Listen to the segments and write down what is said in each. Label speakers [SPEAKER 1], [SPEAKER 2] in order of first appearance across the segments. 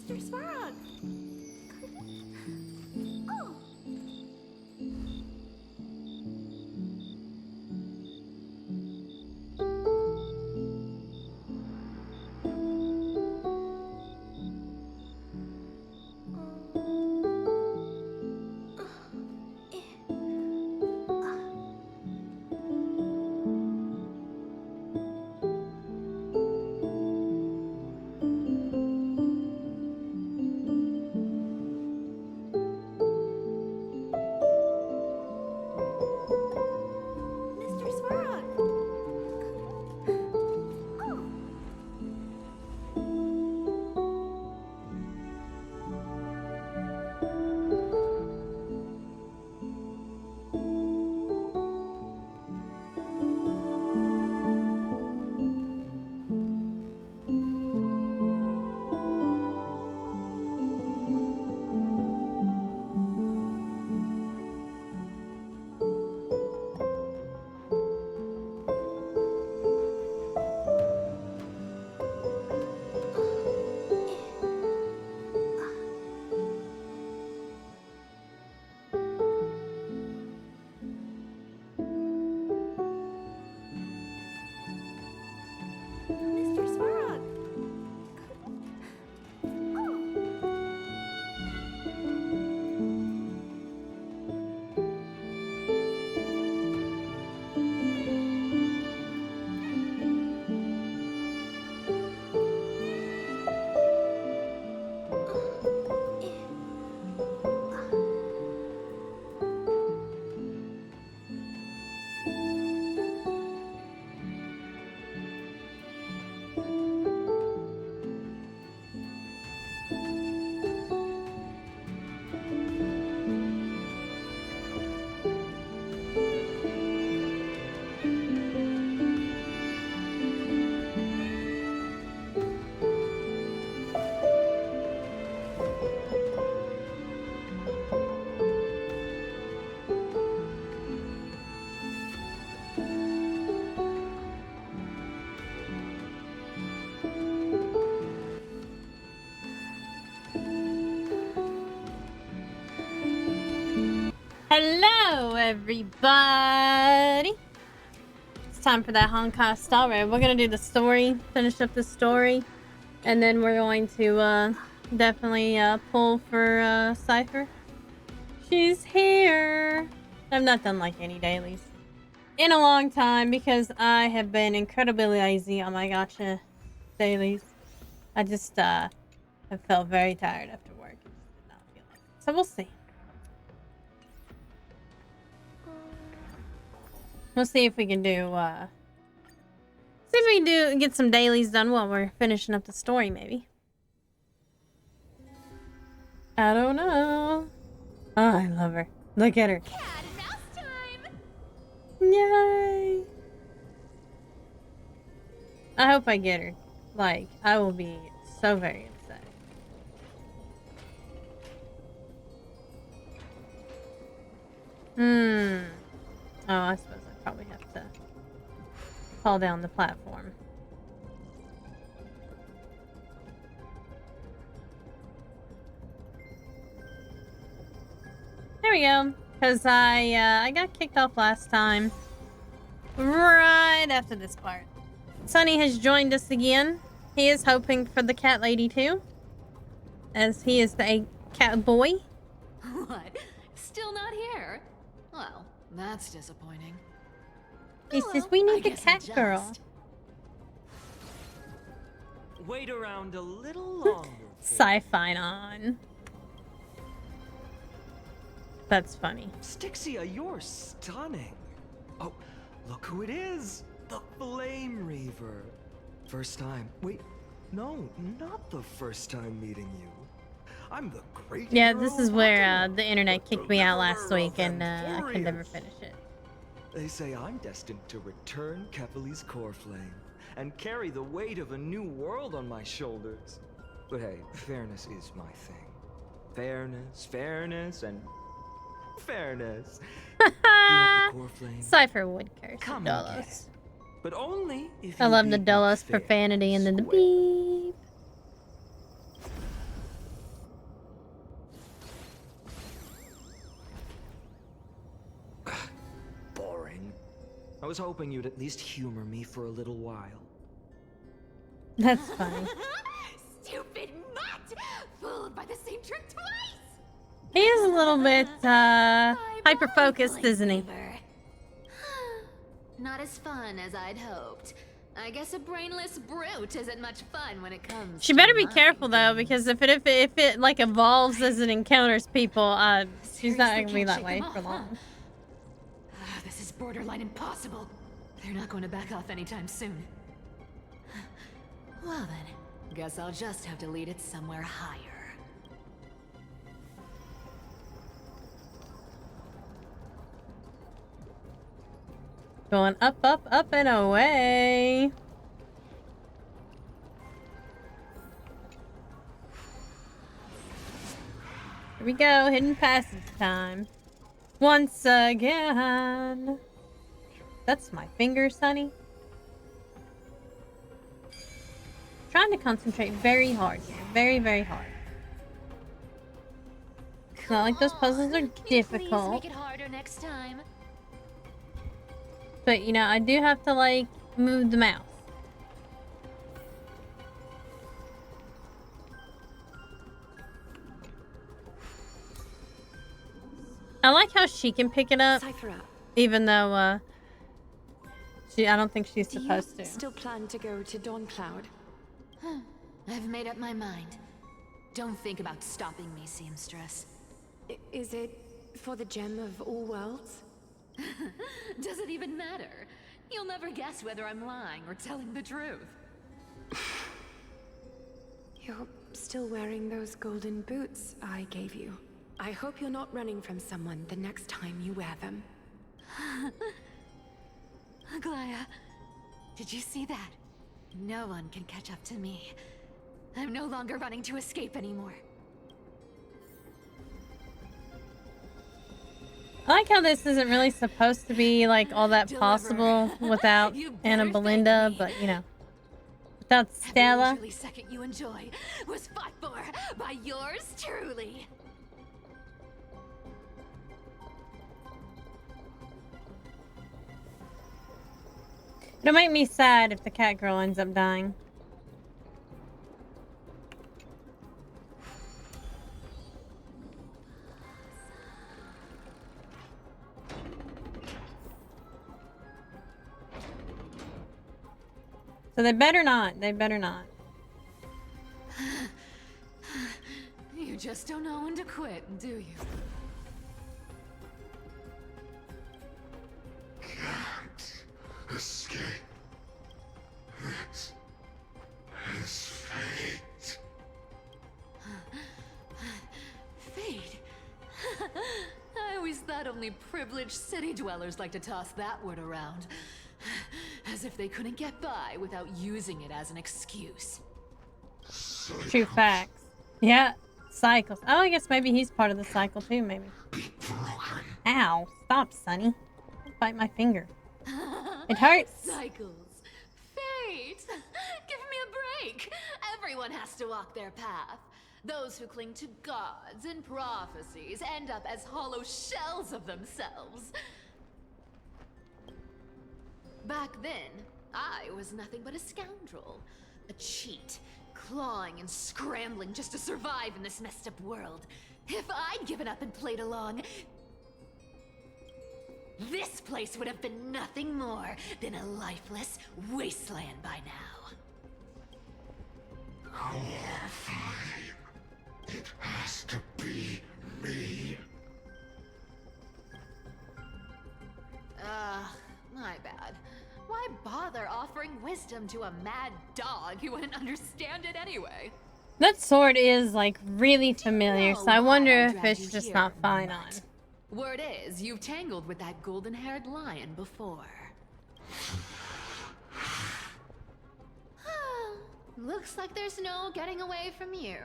[SPEAKER 1] Mr. Svarog! Oh! Mr. Svarog! Oh! Mr. Svarog! Oh!
[SPEAKER 2] Hello, everybody. It's time for that Honkai Star Rail. We're gonna do the story, finish up the story, and then we're going to definitely pull for Cypher. She's here. I've not done like any dailies in a long time because I have been incredibly lazy on my gacha dailies. I just have felt very tired after work. Just did not feel like it. So we'll see. We'll see if we can do, get some dailies done while we're finishing up the story, maybe. I don't know. Oh, I love her. Look at her.
[SPEAKER 1] Cat and mouse time!
[SPEAKER 2] Yay! I hope I get her. Like, I will be so very upset. Oh, I suppose I probably have to fall down the platform. There we go. Because I got kicked off last time. Right after this part. Sunny has joined us again. He is hoping for the cat lady too. As he is the cat boy.
[SPEAKER 1] What? Still not here? Well, that's disappointing.
[SPEAKER 2] He
[SPEAKER 1] Oh,
[SPEAKER 2] says, we
[SPEAKER 1] well, I
[SPEAKER 2] need the
[SPEAKER 1] guess
[SPEAKER 2] cat
[SPEAKER 1] I'll
[SPEAKER 2] girl.
[SPEAKER 1] just-
[SPEAKER 3] Wait around a little longer.
[SPEAKER 2] Sci-fi on. That's funny.
[SPEAKER 3] Stixia, you're stunning. Oh, look who it is. The Flame Reaver. First time. Wait, no, not the first time meeting you. I'm the great
[SPEAKER 2] Yeah,
[SPEAKER 3] hero
[SPEAKER 2] this is where
[SPEAKER 3] Wakama,
[SPEAKER 2] the internet
[SPEAKER 3] the
[SPEAKER 2] kicked me out last
[SPEAKER 3] deliverer
[SPEAKER 2] week,
[SPEAKER 3] of
[SPEAKER 2] and I could never
[SPEAKER 3] Emporius.
[SPEAKER 2] finish it.
[SPEAKER 3] They say I'm destined to return Kepali's core flame and carry the weight of a new world on my shoulders. But hey, fairness is my thing. Fairness, and fairness. You want the core flame?
[SPEAKER 2] Cypher would curse
[SPEAKER 3] Come
[SPEAKER 2] the
[SPEAKER 3] and get
[SPEAKER 2] Dolos.
[SPEAKER 3] it. But only if
[SPEAKER 2] I
[SPEAKER 3] you
[SPEAKER 2] love the
[SPEAKER 3] beat me
[SPEAKER 2] Dolos
[SPEAKER 3] fair
[SPEAKER 2] profanity and then the
[SPEAKER 3] and square.
[SPEAKER 2] beep.
[SPEAKER 3] I was hoping you'd at least humor me for a little while.
[SPEAKER 2] That's funny.
[SPEAKER 1] Stupid mutt! Fooled by the same trick twice!
[SPEAKER 2] He is a little bit, hyper-focused, isn't he?
[SPEAKER 1] Not as fun as I'd hoped. I guess a brainless brute isn't much fun when it comes
[SPEAKER 2] She
[SPEAKER 1] to
[SPEAKER 2] better be
[SPEAKER 1] mind
[SPEAKER 2] careful, though, because if it like, evolves as it encounters people, she's not
[SPEAKER 1] Seriously
[SPEAKER 2] gonna be
[SPEAKER 1] can't
[SPEAKER 2] that
[SPEAKER 1] shake
[SPEAKER 2] way
[SPEAKER 1] them
[SPEAKER 2] for
[SPEAKER 1] off,
[SPEAKER 2] long.
[SPEAKER 1] huh? This is borderline impossible. They're not going to back off anytime soon. Well then, guess I'll just have to lead it somewhere higher.
[SPEAKER 2] Going up, up, up, and away. Here we go, hidden passage time. Once again. That's my fingers, honey. Trying to concentrate very hard here. Very, very hard. It's not like those puzzles are
[SPEAKER 1] Can you please
[SPEAKER 2] difficult.
[SPEAKER 1] make it harder next time?
[SPEAKER 2] But, you know, I do have to, like, move the mouse. I like how she can pick it up,
[SPEAKER 4] Cipher up.
[SPEAKER 2] even though, I don't think she's
[SPEAKER 4] Do
[SPEAKER 2] supposed
[SPEAKER 4] you
[SPEAKER 2] to.
[SPEAKER 4] still plan to go to Dawn Cloud?
[SPEAKER 1] I've made up my mind. Don't think about stopping me, seamstress.
[SPEAKER 4] Is it for the gem of all worlds?
[SPEAKER 1] Does it even matter? You'll never guess whether I'm lying or telling the truth.
[SPEAKER 4] You're still wearing those golden boots I gave you. I hope you're not running from someone the next time you wear them.
[SPEAKER 1] Aglaya, did you see that? No one can catch up to me. I'm no longer running to escape anymore.
[SPEAKER 2] I like how this isn't really supposed to be, like, all that possible without
[SPEAKER 1] You
[SPEAKER 2] Anna
[SPEAKER 1] better thank
[SPEAKER 2] Belinda,
[SPEAKER 1] me.
[SPEAKER 2] but, you know. Without
[SPEAKER 1] Every
[SPEAKER 2] Stella.
[SPEAKER 1] leisurely second you enjoy was fought for by yours truly.
[SPEAKER 2] It'll make me sad if the cat girl ends up dying. So they better not. They better not.
[SPEAKER 1] You just don't know when to quit, do you?
[SPEAKER 5] Can't escape. It is fate.
[SPEAKER 1] Fate? I always thought only privileged city dwellers like to toss that word around. As if they couldn't get by without using it as an excuse.
[SPEAKER 2] True facts. Yeah, cycles. Oh, I guess maybe he's part of the cycle too, maybe.
[SPEAKER 5] Be broken.
[SPEAKER 2] Ow. Stop, Sonny. Don't bite my finger. It hurts.
[SPEAKER 1] Cycles. Fate! Give me a break! Everyone has to walk their path. Those who cling to gods and prophecies end up as hollow shells of themselves. Back then, I was nothing but a scoundrel. A cheat, clawing and scrambling just to survive in this messed up world. If I'd given up and played along, this place would have been nothing more than a lifeless wasteland by now.
[SPEAKER 5] Fine. It has to be me.
[SPEAKER 1] My bad. Why bother offering wisdom to a mad dog who wouldn't understand it anyway?
[SPEAKER 2] That sword is, like, really familiar, so I wonder if
[SPEAKER 1] dragged
[SPEAKER 2] it's
[SPEAKER 1] you
[SPEAKER 2] just
[SPEAKER 1] here,
[SPEAKER 2] not fine on.
[SPEAKER 1] mutt. Word is, you've tangled with that golden-haired lion before. Looks like there's no getting away from you.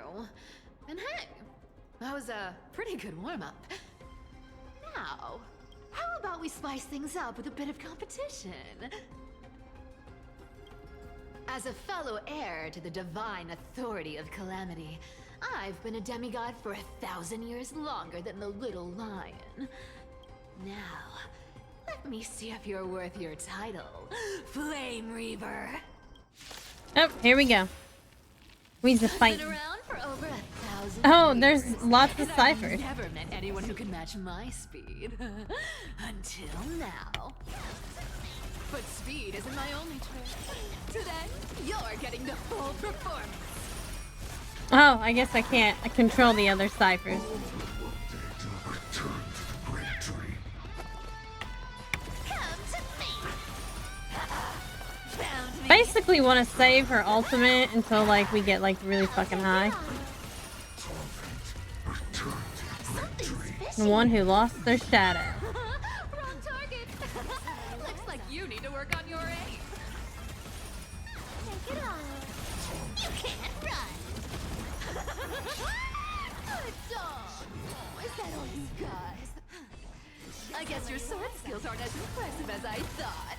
[SPEAKER 1] And hey, that was a pretty good warm-up. Now, how about we spice things up with a bit of competition? As a fellow heir to the divine authority of Calamity, I've been a demigod for 1,000 years longer than the little lion. Now, Let me see if you're worth your title, Flame Reaver.
[SPEAKER 2] Oh, here we go. We's a fight.
[SPEAKER 1] Been around for over 1,000
[SPEAKER 2] Oh,
[SPEAKER 1] years,
[SPEAKER 2] there's lots of
[SPEAKER 1] and I've
[SPEAKER 2] ciphers.
[SPEAKER 1] never met anyone who can match my speed. Until now. But speed isn't my only trick. Today, you're getting the full performance.
[SPEAKER 2] Oh, I guess I can't control the other ciphers.
[SPEAKER 1] Come to me. Found me.
[SPEAKER 2] Basically want to save her ultimate until like we get like really fucking high. The one who lost their shadow.
[SPEAKER 1] Wrong target. Looks like you need to work on your aim. Take it off. You can't run. Good dog. Is that all you got? I guess your sword skills aren't as impressive as I thought.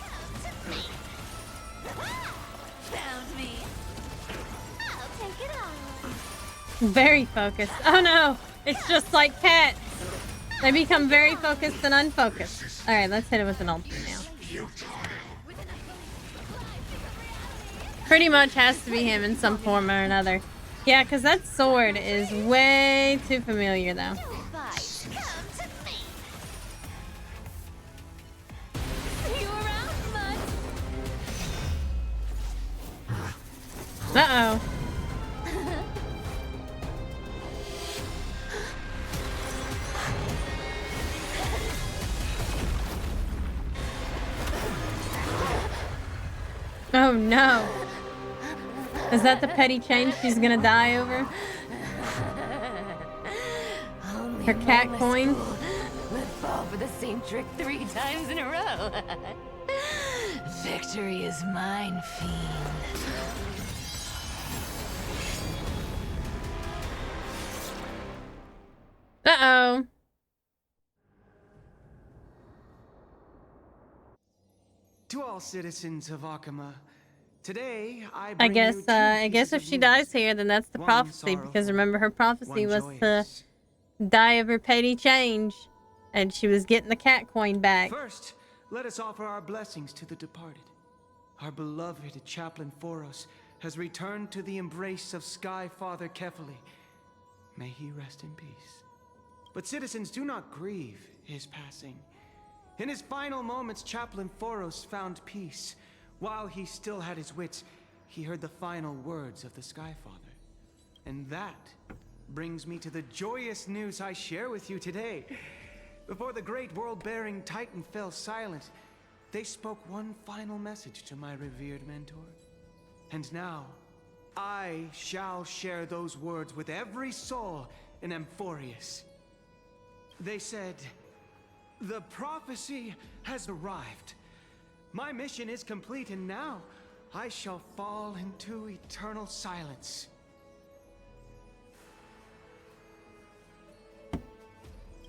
[SPEAKER 1] Come to me. Found me. I'll take it off.
[SPEAKER 2] Very focused. Oh no! It's just like cats. They become very focused and unfocused. Alright, let's hit it with an ultimate now. Pretty much has to be him in some form or another. Yeah, because that sword is way too familiar though.
[SPEAKER 1] Fight. Come to me. See you around, bud.
[SPEAKER 2] Uh-oh. Oh no. Is that the petty change she's gonna die over? Her cat coin?
[SPEAKER 1] Would fall for the same trick 3 times in a row. Victory is mine, fiend.
[SPEAKER 2] Uh-oh.
[SPEAKER 3] To all citizens of Akama, today I
[SPEAKER 2] I
[SPEAKER 3] bring
[SPEAKER 2] guess
[SPEAKER 3] you two
[SPEAKER 2] I guess
[SPEAKER 3] pieces
[SPEAKER 2] if
[SPEAKER 3] of
[SPEAKER 2] she
[SPEAKER 3] news.
[SPEAKER 2] dies here, then that's the
[SPEAKER 3] One
[SPEAKER 2] prophecy,
[SPEAKER 3] sorrowful,
[SPEAKER 2] because remember her prophecy
[SPEAKER 3] one
[SPEAKER 2] was to
[SPEAKER 3] joyous.
[SPEAKER 2] die of her petty change, and she was getting the cat coin back.
[SPEAKER 3] First, let us offer our blessings to the departed. Our beloved chaplain Foros has returned to the embrace of Sky Father Kefali. May he rest in peace. But citizens, do not grieve his passing. In his final moments, Chaplain Foros found peace. While he still had his wits, he heard the final words of the Sky Father. And that brings me to the joyous news I share with you today. Before the great world-bearing Titan fell silent, they spoke one final message to my revered mentor. And now, I shall share those words with every soul in Amphorius. They said, "The prophecy has arrived. My mission is complete, and now I shall fall into eternal silence."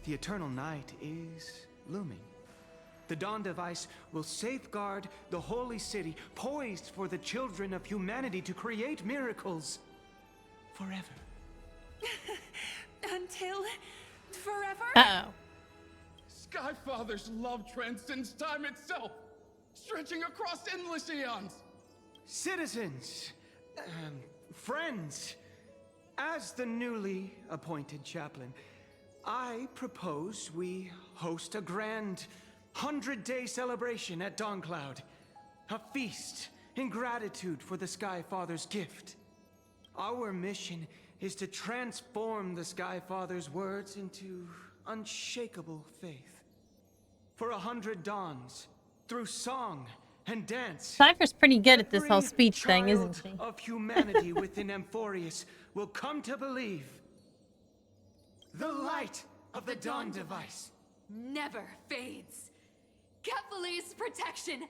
[SPEAKER 3] The eternal night is looming. The dawn device will safeguard the holy city, poised for the children of humanity to create miracles forever.
[SPEAKER 4] Until forever?
[SPEAKER 2] Uh-oh.
[SPEAKER 6] Skyfather's love transcends time itself, stretching across endless eons.
[SPEAKER 3] Citizens, friends, as the newly appointed chaplain, I propose we host a grand 100-day celebration at Dawncloud. A feast in gratitude for the Sky Father's gift. Our mission is to transform the Sky Father's words into unshakable faith. For 100 dawns, through song and dance,
[SPEAKER 2] Cypher's pretty good at this whole
[SPEAKER 3] every
[SPEAKER 2] speech thing, isn't
[SPEAKER 3] child
[SPEAKER 2] she?
[SPEAKER 3] of humanity within Amphorius will come to believe the light of the dawn device
[SPEAKER 1] Never fades. Kefali's protection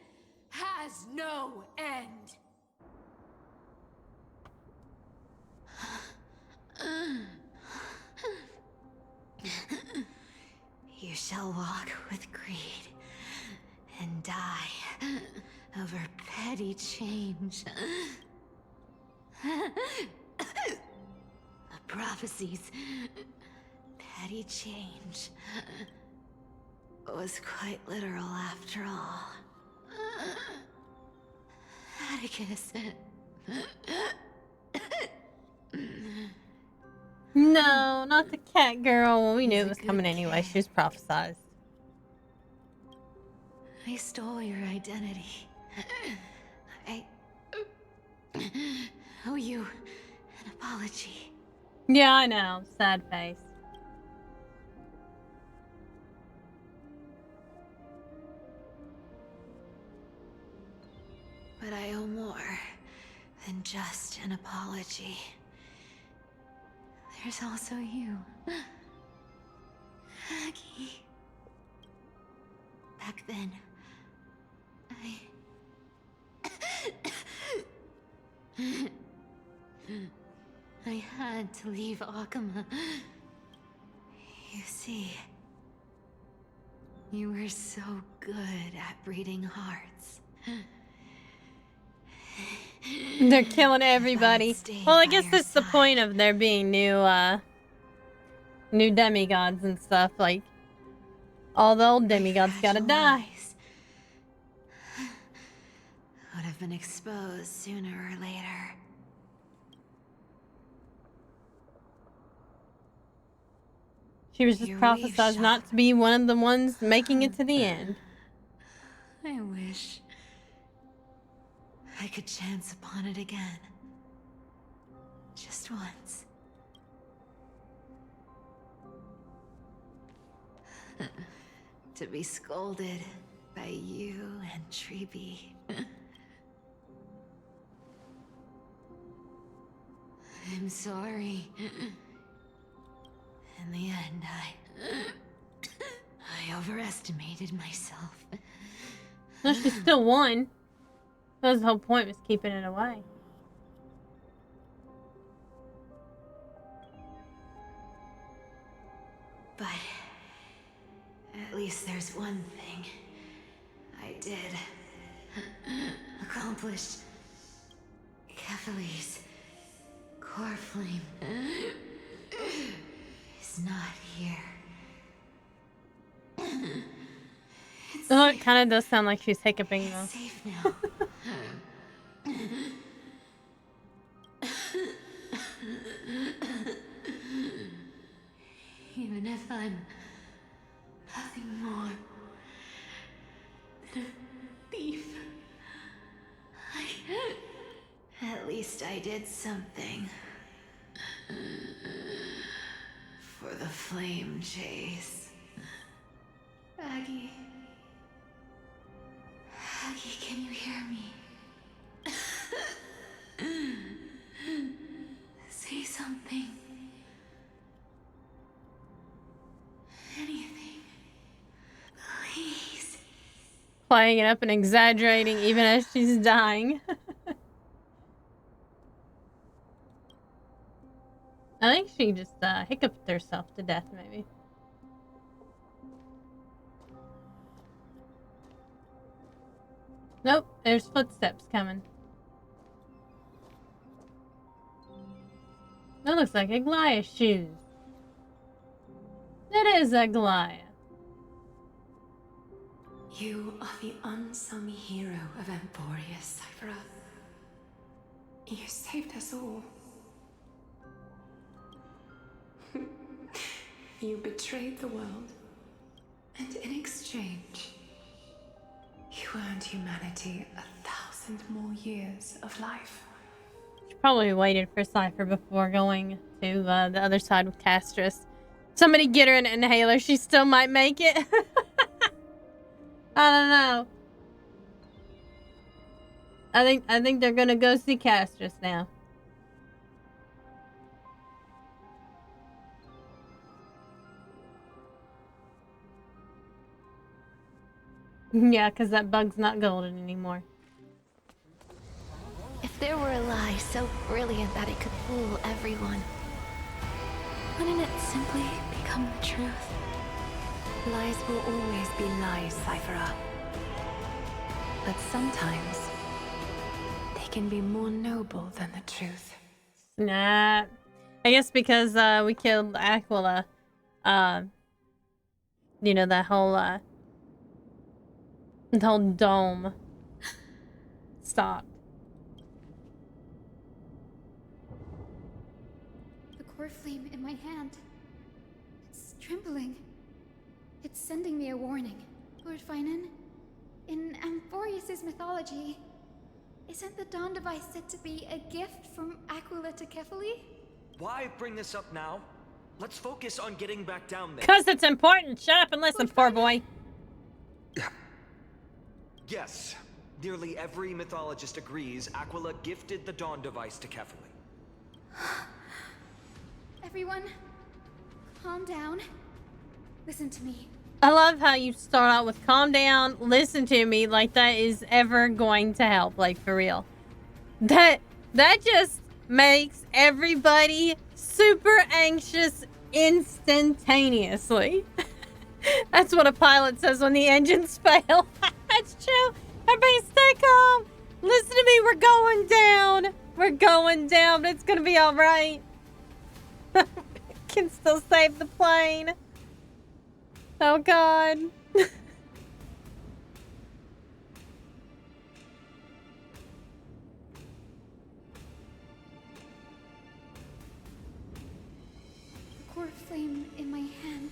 [SPEAKER 1] has no end. You shall walk with greed and die over petty change. The prophecies, petty change. was quite literal after all. Atticus.
[SPEAKER 2] No, not the cat girl. Well, we knew
[SPEAKER 1] He's
[SPEAKER 2] it
[SPEAKER 1] a
[SPEAKER 2] was
[SPEAKER 1] good
[SPEAKER 2] coming anyway.
[SPEAKER 1] kid.
[SPEAKER 2] She was prophesized.
[SPEAKER 1] I stole your identity. I owe you an apology.
[SPEAKER 2] Yeah, I know. Sad face.
[SPEAKER 1] But I owe more than just an apology. There's also you, Aggie. Back then, I had to leave Akama. You see, you were so good at breeding hearts.
[SPEAKER 2] They're killing everybody.
[SPEAKER 1] stayed
[SPEAKER 2] Well, I
[SPEAKER 1] by
[SPEAKER 2] guess
[SPEAKER 1] your
[SPEAKER 2] that's the
[SPEAKER 1] side.
[SPEAKER 2] point of there being new demigods and stuff. Like, all the old demigods gotta
[SPEAKER 1] Fragile
[SPEAKER 2] die.
[SPEAKER 1] lies would have been exposed sooner or later.
[SPEAKER 2] She was just
[SPEAKER 1] Your
[SPEAKER 2] prophesied
[SPEAKER 1] weave
[SPEAKER 2] not
[SPEAKER 1] shop.
[SPEAKER 2] to be one of the ones making it to the end.
[SPEAKER 1] I wish I could chance upon it again. Just once. To be scolded by you and Treeby. I'm sorry. In the end, I overestimated myself.
[SPEAKER 2] No, she still won. That was the whole point, was keeping it away.
[SPEAKER 1] But at least there's one thing I did accomplish. Kephalie's core flame is not here.
[SPEAKER 2] Oh, it kind of does sound like she's hiccuping though.
[SPEAKER 1] It's safe now. Even if I'm nothing more than a thief, at least I did something for the flame chase. Aggie. Aggie, can you hear me? Say something. Anything. Please.
[SPEAKER 2] Playing it up and exaggerating even as she's dying. I think she just hiccuped herself to death, maybe. Nope, there's footsteps coming. That looks like Aglaya's shoes. It is Aglaya.
[SPEAKER 4] You are the unsung hero of Emporia, Cyphera. You saved us all. You betrayed the world, and in exchange, you earned humanity 1,000 more years of life.
[SPEAKER 2] She probably waited for Cypher before going to the other side with Castris. Somebody get her an inhaler. She still might make it. I don't know. I think they're gonna go see Castris now. Yeah, because that bug's not golden anymore.
[SPEAKER 1] If there were a lie so brilliant that it could fool everyone, wouldn't it simply become the truth?
[SPEAKER 4] Lies will always be lies, Cyphera. But sometimes, they can be more noble than the truth.
[SPEAKER 2] Nah. I guess because we killed Aquila. You know, that whole The whole dome stopped.
[SPEAKER 7] The core flame in my hand. It's trembling. It's sending me a warning. Lord Finan, in Amphorius's mythology, isn't the Dawn device said to be a gift from Aquila to Kefali?
[SPEAKER 3] Why bring this up now? Let's focus on getting back down there.
[SPEAKER 2] Because it's important. Shut up and listen, poor boy.
[SPEAKER 3] Yes. Nearly every mythologist agrees Aquila gifted the Dawn device to Kefali.
[SPEAKER 7] Everyone, calm down. Listen to me.
[SPEAKER 2] I love how you start out with calm down, listen to me, like that is ever going to help, like for real. That just makes everybody super anxious instantaneously. That's what a pilot says when the engines fail. That's true. Everybody stay calm. Listen to me, we're going down. We're going down, but it's gonna be all right. Can still save the plane. Oh God.
[SPEAKER 7] The core flame in my hand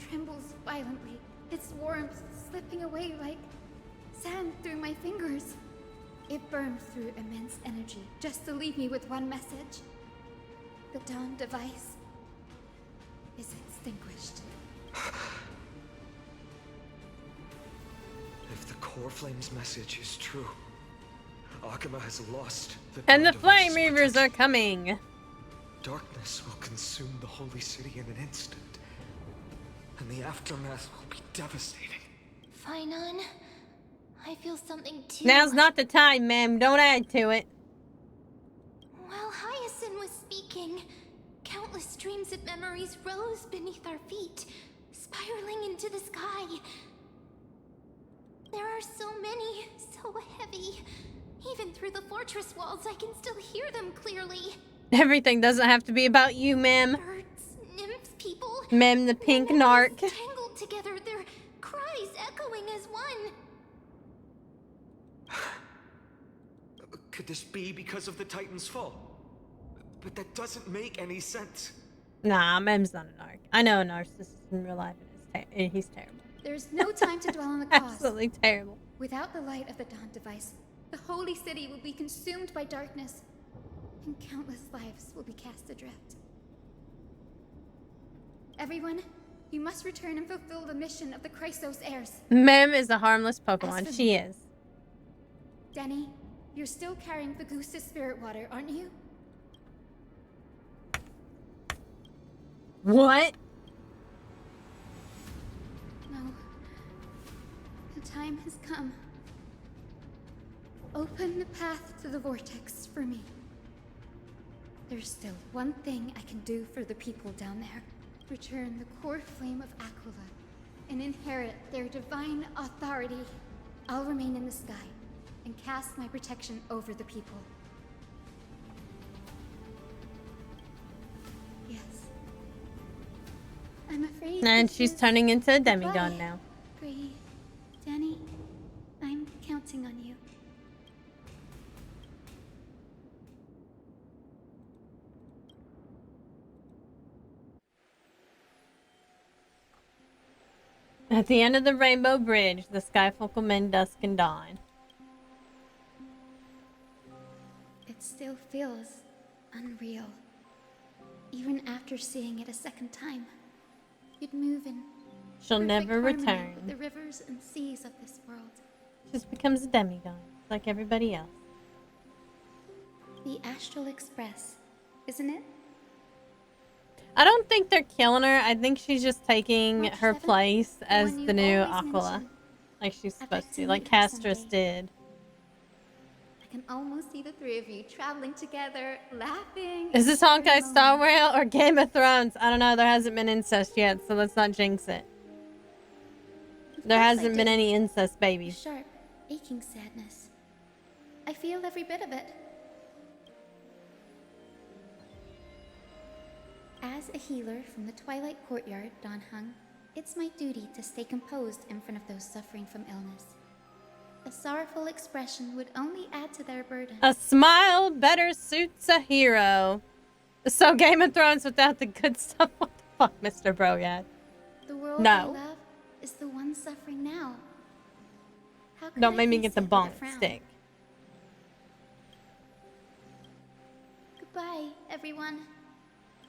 [SPEAKER 7] trembles violently. Its warmth slipping away like sand through my fingers. It burns through immense energy just to leave me with one message. The Dawn device is extinguished.
[SPEAKER 3] If the core flame's message is true, Akama has lost the
[SPEAKER 2] And the
[SPEAKER 3] Dawn
[SPEAKER 2] flame
[SPEAKER 3] device
[SPEAKER 2] reavers are
[SPEAKER 3] protection.
[SPEAKER 2] coming.
[SPEAKER 3] Darkness will consume the holy city in an instant, and the aftermath will be devastating.
[SPEAKER 8] Finan, I feel something too.
[SPEAKER 2] Now's not the time, ma'am. Don't add to it.
[SPEAKER 8] While Hyacinth was speaking, countless streams of memories rose beneath our feet, spiraling into the sky. There are so many, so heavy. Even through the fortress walls, I can still hear them clearly.
[SPEAKER 2] Everything doesn't have to be about you, ma'am.
[SPEAKER 8] Birds, nymphs, people.
[SPEAKER 2] Ma'am, the pink
[SPEAKER 8] memories
[SPEAKER 2] narc.
[SPEAKER 8] tangled together, their cries echoing as one.
[SPEAKER 3] Could this be because of the Titan's fall? But that doesn't make any sense.
[SPEAKER 2] Nah, ma'am's not a narc. I know a narcissist in real life, and he's terrible.
[SPEAKER 7] There's no time to dwell on the cause.
[SPEAKER 2] Absolutely terrible.
[SPEAKER 7] Without the light of the Dawn device, the holy city will be consumed by darkness, and countless lives will be cast adrift. Everyone, you must return and fulfill the mission of the Chrysos heirs.
[SPEAKER 2] Mem is a harmless Pokemon.
[SPEAKER 7] As for
[SPEAKER 2] She
[SPEAKER 7] me-
[SPEAKER 2] is.
[SPEAKER 7] Denny, you're still carrying the Goose's spirit water, aren't you?
[SPEAKER 2] What?
[SPEAKER 7] No. The time has come. Open the path to the vortex for me. There's still one thing I can do for the people down there. Return the core flame of Aquila and inherit their divine authority. I'll remain in the sky and cast my protection over the people. Yes. I'm afraid.
[SPEAKER 2] And
[SPEAKER 7] this
[SPEAKER 2] she's
[SPEAKER 7] is
[SPEAKER 2] turning into a
[SPEAKER 7] goodbye,
[SPEAKER 2] demigod now.
[SPEAKER 7] Bree. Danny, I'm counting on you.
[SPEAKER 2] At the end of the Rainbow Bridge, the Skyfolk men dusk and dawn.
[SPEAKER 7] It still feels unreal. Even after seeing it a second time, you'd move in
[SPEAKER 2] She'll
[SPEAKER 7] perfect
[SPEAKER 2] never
[SPEAKER 7] harmony
[SPEAKER 2] return.
[SPEAKER 7] with the rivers and seas of this world.
[SPEAKER 2] She just becomes a demigod, like everybody else.
[SPEAKER 7] The Astral Express, isn't it?
[SPEAKER 2] I don't think they're killing her. I think she's just taking
[SPEAKER 7] March
[SPEAKER 2] her
[SPEAKER 7] 7th,
[SPEAKER 2] place
[SPEAKER 7] the
[SPEAKER 2] as
[SPEAKER 7] one you
[SPEAKER 2] the new
[SPEAKER 7] always
[SPEAKER 2] Aquila.
[SPEAKER 7] mention.
[SPEAKER 2] Like she's
[SPEAKER 7] I'd like
[SPEAKER 2] supposed
[SPEAKER 7] to
[SPEAKER 2] to, like
[SPEAKER 7] meet her
[SPEAKER 2] Castrus
[SPEAKER 7] someday.
[SPEAKER 2] did.
[SPEAKER 7] I can almost see the three of you traveling together, laughing.
[SPEAKER 2] Is this
[SPEAKER 7] and
[SPEAKER 2] Honkai
[SPEAKER 7] sharing
[SPEAKER 2] Star
[SPEAKER 7] moments.
[SPEAKER 2] Rail or Game of Thrones? I don't know. There hasn't been incest yet, so let's not jinx it. There
[SPEAKER 7] course I
[SPEAKER 2] hasn't been
[SPEAKER 7] do.
[SPEAKER 2] any incest
[SPEAKER 7] A
[SPEAKER 2] babies.
[SPEAKER 7] sharp, aching sadness. I feel every bit of it. As a healer from the Twilight Courtyard, Don Hung, it's my duty to stay composed in front of those suffering from illness. A sorrowful expression would only add to their burden.
[SPEAKER 2] A smile better suits a hero. So Game of Thrones without the good stuff. What the fuck, Mr. Broyad?
[SPEAKER 7] The world
[SPEAKER 2] No.
[SPEAKER 7] I love is the one suffering now. How can
[SPEAKER 2] Don't
[SPEAKER 7] I
[SPEAKER 2] make me
[SPEAKER 7] face
[SPEAKER 2] get the
[SPEAKER 7] it with a
[SPEAKER 2] bonk
[SPEAKER 7] frown?
[SPEAKER 2] stick.
[SPEAKER 7] Goodbye, everyone.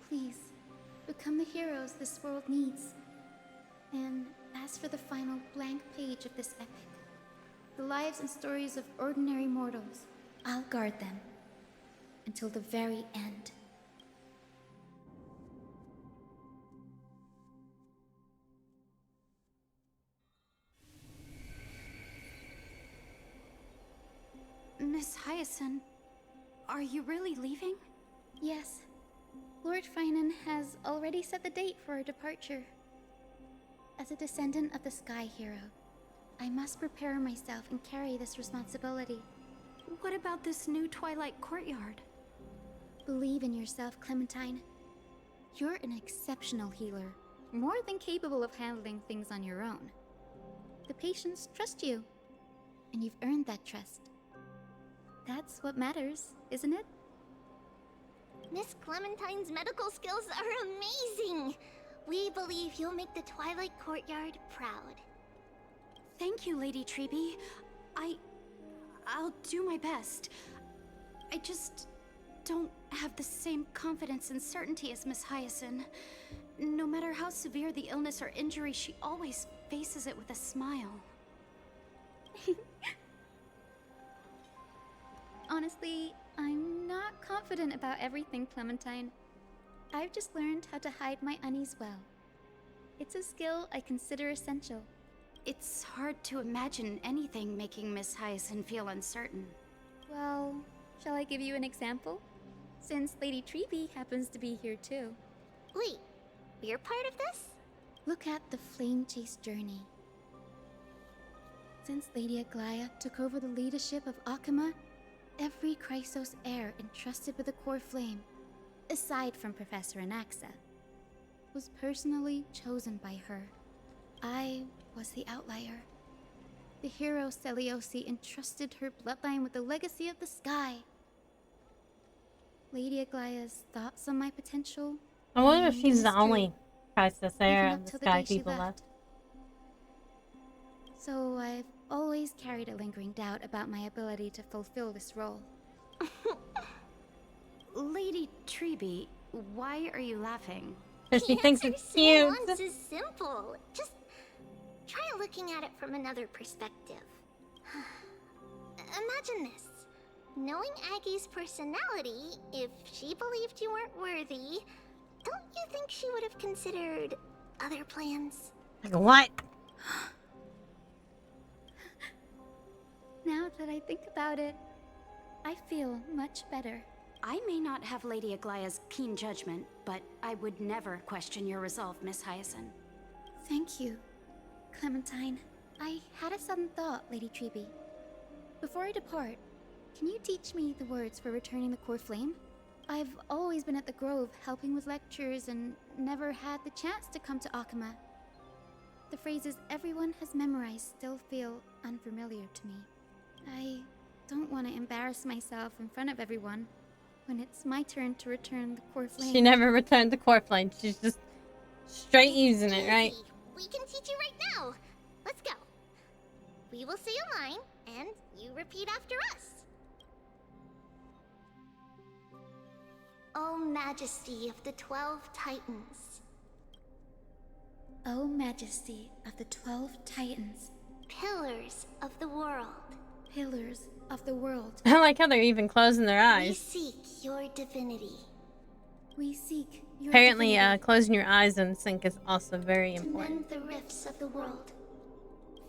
[SPEAKER 7] Please, become the heroes this world needs. And as for the final blank page of this epic, the lives and stories of ordinary mortals, I'll guard them until the very end.
[SPEAKER 9] Miss Hyacinth, are you really leaving?
[SPEAKER 7] Yes, Lord Finan has already set the date for our departure. As a descendant of the Sky Hero, I must prepare myself and carry this responsibility.
[SPEAKER 9] What about this new Twilight Courtyard?
[SPEAKER 7] Believe in yourself, Clementine. You're an exceptional healer, more than capable of handling things on your own. The patients trust you, and you've earned that trust. That's what matters, isn't it?
[SPEAKER 8] Miss Clementine's medical skills are amazing. We believe you'll make the Twilight Courtyard proud.
[SPEAKER 9] Thank you, Lady Treby. I'll do my best. I just don't have the same confidence and certainty as Miss Hyacinth. No matter how severe the illness or injury, she always faces it with a smile.
[SPEAKER 7] Honestly, I'm not confident about everything, Clementine. I've just learned how to hide my unease well. It's a skill I consider essential.
[SPEAKER 9] It's hard to imagine anything making Miss Hyacinth feel uncertain.
[SPEAKER 7] Well, shall I give you an example? Since Lady Treby happens to be here too.
[SPEAKER 8] Wait, you're part of this?
[SPEAKER 7] Look at the Flame Chase journey. Since Lady Aglaia took over the leadership of Akama, every Chrysos heir entrusted with the core flame, aside from Professor Anaxa, was personally chosen by her. I was the outlier. The hero Celiosi entrusted her bloodline with the legacy of the sky. Lady Aglaia's thoughts on my potential.
[SPEAKER 2] I wonder if
[SPEAKER 7] remained
[SPEAKER 2] she's
[SPEAKER 7] a
[SPEAKER 2] the
[SPEAKER 7] mystery,
[SPEAKER 2] only Princess heir
[SPEAKER 7] even
[SPEAKER 2] of
[SPEAKER 7] up
[SPEAKER 2] the
[SPEAKER 7] till the
[SPEAKER 2] Sky
[SPEAKER 7] day she
[SPEAKER 2] people left.
[SPEAKER 7] So I've always carried a lingering doubt about my ability to fulfill this role.
[SPEAKER 9] Lady Treby, why are you laughing?
[SPEAKER 2] Because she
[SPEAKER 8] The
[SPEAKER 2] thinks
[SPEAKER 8] answer
[SPEAKER 2] it's
[SPEAKER 8] to
[SPEAKER 2] cute.
[SPEAKER 8] once is simple. Just try looking at it from another perspective. Imagine this. Knowing Aggie's personality, if she believed you weren't worthy, don't you think she would have considered other plans?
[SPEAKER 2] Like, what?
[SPEAKER 7] Now that I think about it, I feel much better.
[SPEAKER 9] I may not have Lady Aglaia's keen judgment, but I would never question your resolve, Miss Hyacinth.
[SPEAKER 7] Thank you, Clementine. I had a sudden thought, Lady Treby. Before I depart, can you teach me the words for returning the core flame? I've always been at the Grove helping with lectures and never had the chance to come to Akama. The phrases everyone has memorized still feel unfamiliar to me. I don't want to embarrass myself in front of everyone when it's my turn to return the core flame.
[SPEAKER 2] She never returned the core flame. She's just straight using it, right?
[SPEAKER 8] Easy. We can teach you right now. Let's go. We will say a line, and you repeat after us. O Majesty of the 12 Titans.
[SPEAKER 7] O Majesty of the 12 Titans,
[SPEAKER 8] Pillars of the world.
[SPEAKER 7] pillars of the world,
[SPEAKER 2] I like how they're even closing their
[SPEAKER 8] We
[SPEAKER 2] eyes.
[SPEAKER 8] seek your divinity
[SPEAKER 7] we seek your
[SPEAKER 2] Apparently,
[SPEAKER 7] divinity.
[SPEAKER 2] closing your eyes in sync is also very
[SPEAKER 8] to
[SPEAKER 2] important.
[SPEAKER 8] mend the rifts of the world.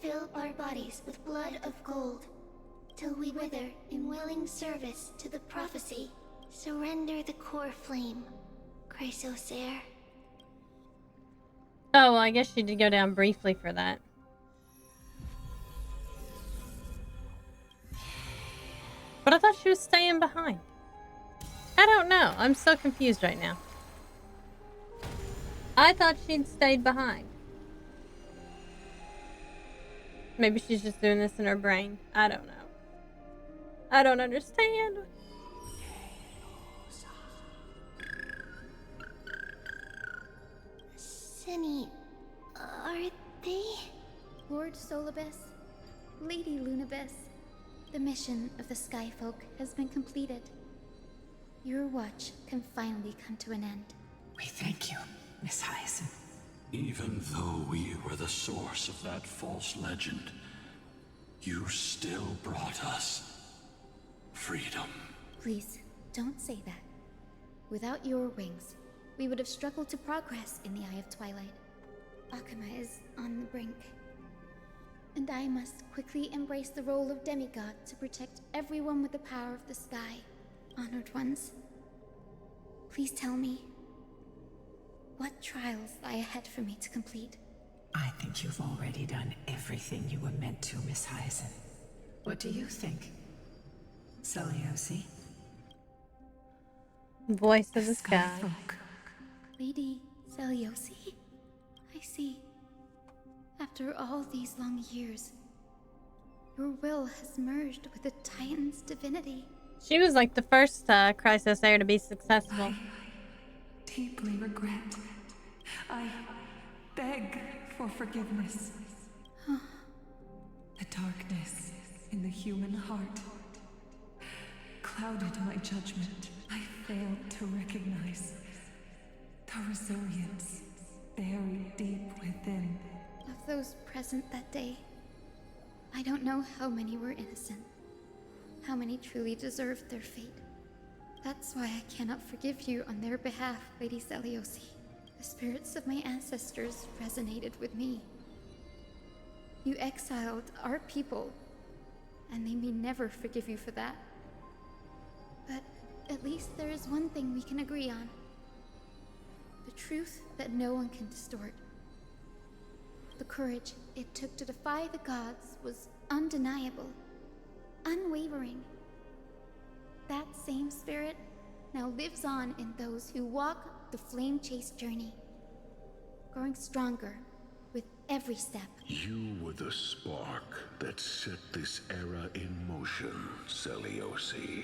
[SPEAKER 8] Fill our bodies with blood of gold, till we wither in willing service to the prophecy. Surrender the core flame, Chrysos heir.
[SPEAKER 2] Oh, well, I guess she did go down briefly for that. But I thought she was staying behind. I don't know. I'm so confused right now. I thought she'd stayed behind. Maybe she's just doing this in her brain. I don't know. I don't understand.
[SPEAKER 8] Senny, are they?
[SPEAKER 7] Lord Solibus, Lady Lunabis, the mission of the Skyfolk has been completed. Your watch can finally come to an end.
[SPEAKER 10] We thank you, Miss Hyacinth.
[SPEAKER 5] Even though we were the source of that false legend, you still brought us freedom.
[SPEAKER 7] Please, don't say that. Without your wings, we would have struggled to progress in the Eye of Twilight. Akama is on the brink. And I must quickly embrace the role of demigod to protect everyone with the power of the sky. Honored ones, please tell me, what trials lie ahead for me to complete?
[SPEAKER 10] I think you've already done everything you were meant to, Miss Hyacinth. What do you think, Celiosi?
[SPEAKER 2] Voice of the sky.
[SPEAKER 10] Skyfolk.
[SPEAKER 7] Lady Celiosi? I see. After all these long years, your will has merged with the Titan's divinity.
[SPEAKER 2] She was like the first Crisis Air to be successful.
[SPEAKER 10] I deeply regret. I beg for forgiveness. The darkness in the human heart clouded my judgment. I failed to recognize the resilience buried deep within.
[SPEAKER 7] Of those present that day, I don't know how many were innocent, how many truly deserved their fate. That's why I cannot forgive you on their behalf, Lady Celiosi. The spirits of my ancestors resonated with me. You exiled our people, and they may never forgive you for that. But at least there is one thing we can agree on. The truth that no one can distort. The courage it took to defy the gods was undeniable, unwavering. That same spirit now lives on in those who walk the flame-chased journey, growing stronger with every step.
[SPEAKER 5] You were the spark that set this era in motion, Celiosi.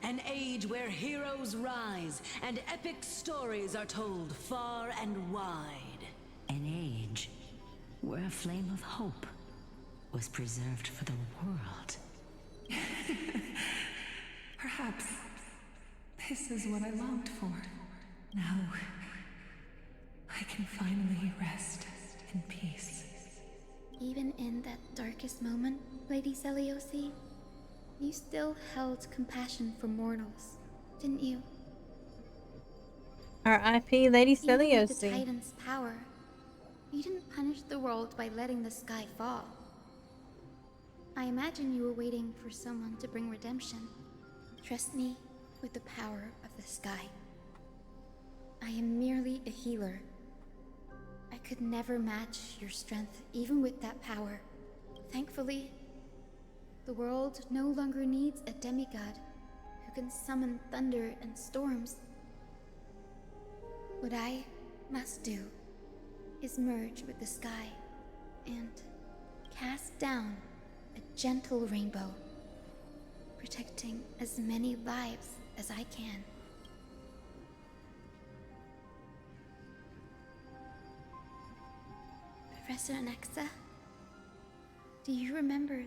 [SPEAKER 11] An age where heroes rise and epic stories are told far and wide. An age where a flame of hope was preserved for the world.
[SPEAKER 10] Perhaps this is what I longed for. Now, I can finally rest in peace.
[SPEAKER 7] Even in that darkest moment, Lady Celiosi, you still held compassion for mortals, didn't you?
[SPEAKER 2] R.I.P. Lady
[SPEAKER 7] Even with the
[SPEAKER 2] Celiosi.
[SPEAKER 7] Titan's power, you didn't punish the world by letting the sky fall. I imagine you were waiting for someone to bring redemption. Trust me with the power of the sky. I am merely a healer. I could never match your strength even with that power. Thankfully, the world no longer needs a demigod who can summon thunder and storms. What I must do is merge with the sky and cast down a gentle rainbow, protecting as many lives as I can. Professor Nexa, do you remember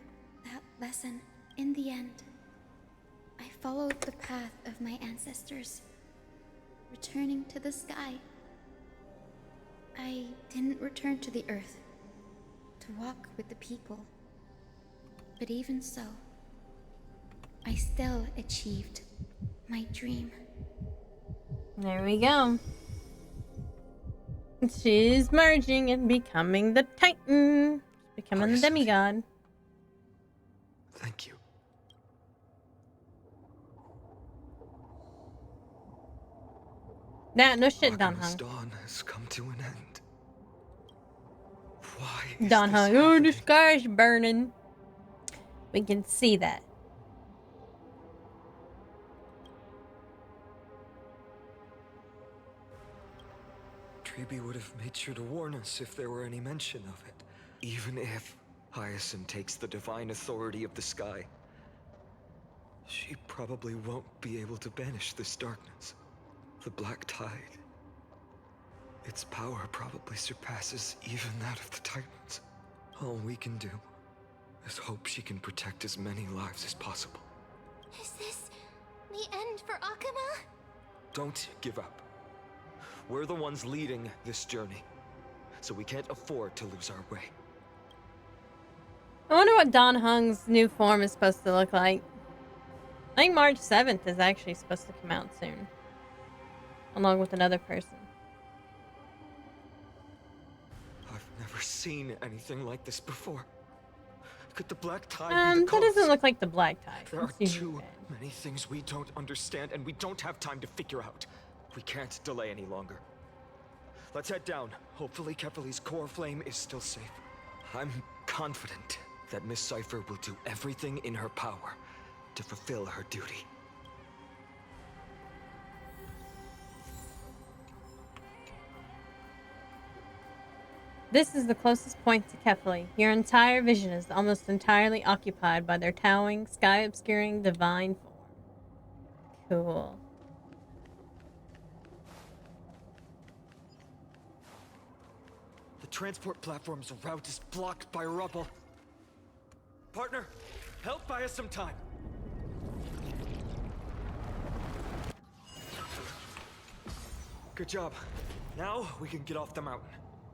[SPEAKER 7] that lesson? In the end, I followed the path of my ancestors, returning to the sky. I didn't return to the earth to walk with the people. But even so, I still achieved my dream.
[SPEAKER 2] There we go. She's merging and becoming the Titan. Becoming the demigod.
[SPEAKER 3] Thank you.
[SPEAKER 2] Nah, no shit,
[SPEAKER 3] Arkham's
[SPEAKER 2] Donhung.
[SPEAKER 3] dawn has come to an end. Why is this
[SPEAKER 2] Donhung, oh, the
[SPEAKER 3] happening?
[SPEAKER 2] sky's burning. We can see that.
[SPEAKER 3] Treeby would have made sure to warn us if there were any mention of it. Even if Hyacinth takes the divine authority of the sky, she probably won't be able to banish this darkness. The Black Tide. Its power probably surpasses even that of the Titans. All we can do is hope she can protect as many lives as possible.
[SPEAKER 8] Is this the end for Akuma?
[SPEAKER 3] Don't give up. We're the ones leading this journey, so we can't afford to lose our way.
[SPEAKER 2] I wonder what Don Hung's new form is supposed to look like. I think March 7th is actually supposed to come out soon, along with another person.
[SPEAKER 3] I've never seen anything like this before. Could the Black Tide be the cause?
[SPEAKER 2] That doesn't look like the Black Tide.
[SPEAKER 3] There are
[SPEAKER 2] It's
[SPEAKER 3] too
[SPEAKER 2] usually
[SPEAKER 3] many things we don't understand, and we don't have time to figure out. We can't delay any longer. Let's head down. Hopefully Kefali's core flame is still safe. I'm confident that Miss Cypher will do everything in her power to fulfill her duty.
[SPEAKER 2] This is the closest point to Kefali. Your entire vision is almost entirely occupied by their towering, sky-obscuring divine form. Cool.
[SPEAKER 3] The transport platform's route is blocked by rubble. Partner, help buy us some time. Good job. Now we can get off the mountain.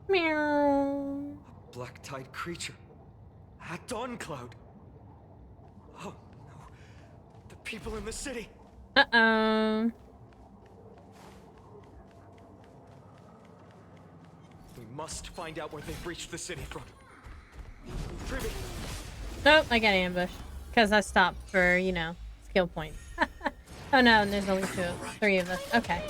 [SPEAKER 2] Meow.
[SPEAKER 3] Black Tide creature. At Dawn Cloud. Oh no. The people in the city.
[SPEAKER 2] Uh-oh.
[SPEAKER 3] We must find out where they've reached the city from. Privy.
[SPEAKER 2] Nope, I got ambushed. Because I stopped for, you know, skill points. Oh no, and there's only three of us. Okay.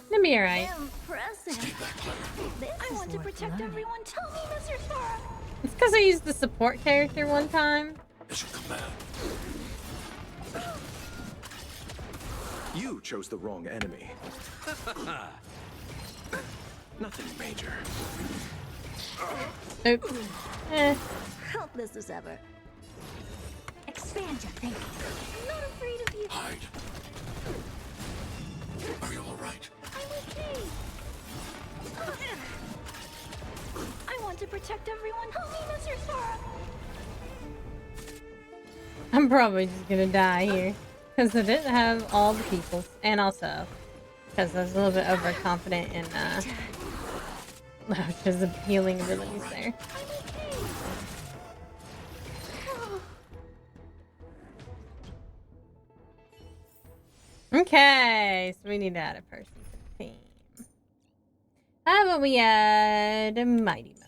[SPEAKER 2] It'll be alright.
[SPEAKER 9] Impressive. I want to protect everyone. Tell me, Mr. Sora.
[SPEAKER 2] It's because I used the support character one time.
[SPEAKER 12] You chose the wrong enemy. Nothing major.
[SPEAKER 2] Oops.
[SPEAKER 9] Helpless as ever. Expand your thinking. I'm not afraid of you.
[SPEAKER 5] Hide. Are you alright?
[SPEAKER 9] I'm okay. I want to protect everyone. Help me, Mr. Sora.
[SPEAKER 2] I'm probably just gonna die here. Because I didn't have all the people. And also, because I was a little bit overconfident in, just the healing abilities there. Okay, so we need to add a person to the team. How about we add Mighty Mouse?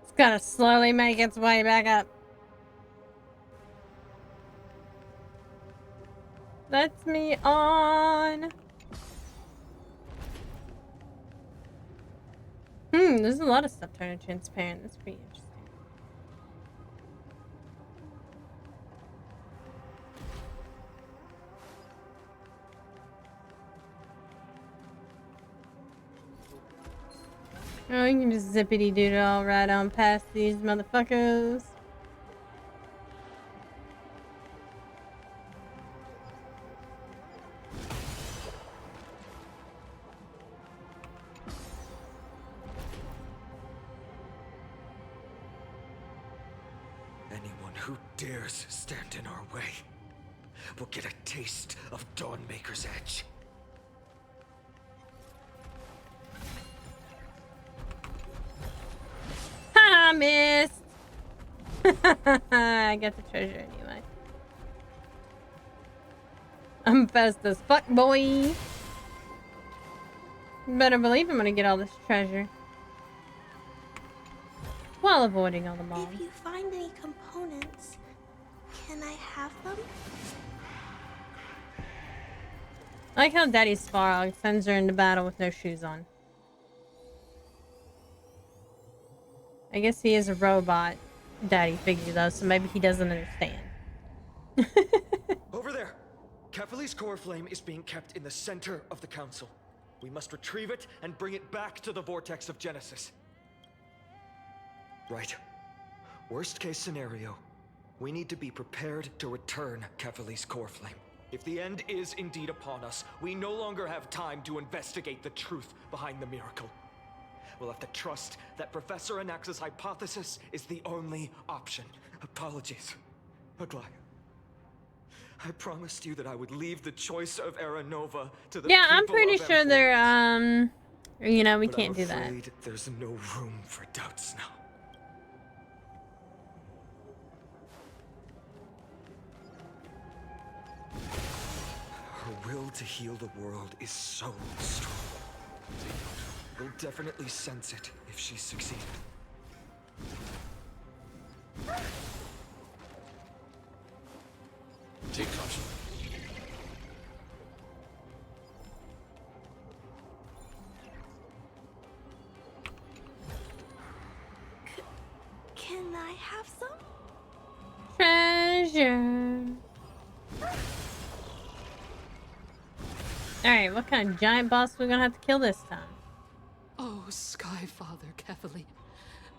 [SPEAKER 2] It's gotta slowly make its way back up. That's me on. There's a lot of stuff turning transparent. That's pretty interesting. Oh, you can just zippity doodle right on past these motherfuckers.
[SPEAKER 3] Anyone who dares stand in our way will get a taste of Dawnmaker's edge.
[SPEAKER 2] Ha! Missed! I got the treasure anyway. I'm fast as fuck, boy! Better believe I'm gonna get all this treasure. While avoiding all the mobs.
[SPEAKER 13] If you find any components, can I have them?
[SPEAKER 2] I like how Daddy Sparrow sends her into battle with no shoes on. I guess he is a robot daddy figure, though, so maybe he doesn't understand.
[SPEAKER 3] Over there! Kefali's core flame is being kept in the center of the council. We must retrieve it and bring it back to the vortex of Genesis. Right. Worst case scenario, we need to be prepared to return Kefali's core flame. If the end is indeed upon us, we no longer have time to investigate the truth behind the miracle. We'll have to trust that Professor Anaxa's hypothesis is the only option. Apologies, Aglaia. I promised you that I would leave the choice of Era Nova to the
[SPEAKER 2] Yeah,
[SPEAKER 3] people
[SPEAKER 2] I'm pretty
[SPEAKER 3] of
[SPEAKER 2] sure
[SPEAKER 3] M4.
[SPEAKER 2] they're, you know, we
[SPEAKER 3] But
[SPEAKER 2] can't
[SPEAKER 3] I'm
[SPEAKER 2] do that.
[SPEAKER 3] afraid there's no room for doubts now. Her will to heal the world is so strong. We'll definitely sense it if she succeeded.
[SPEAKER 5] Take caution.
[SPEAKER 13] Can I have some?
[SPEAKER 2] Treasure. Alright, what kind of giant boss are we gonna have to kill this time?
[SPEAKER 14] Oh, Skyfather Kefali,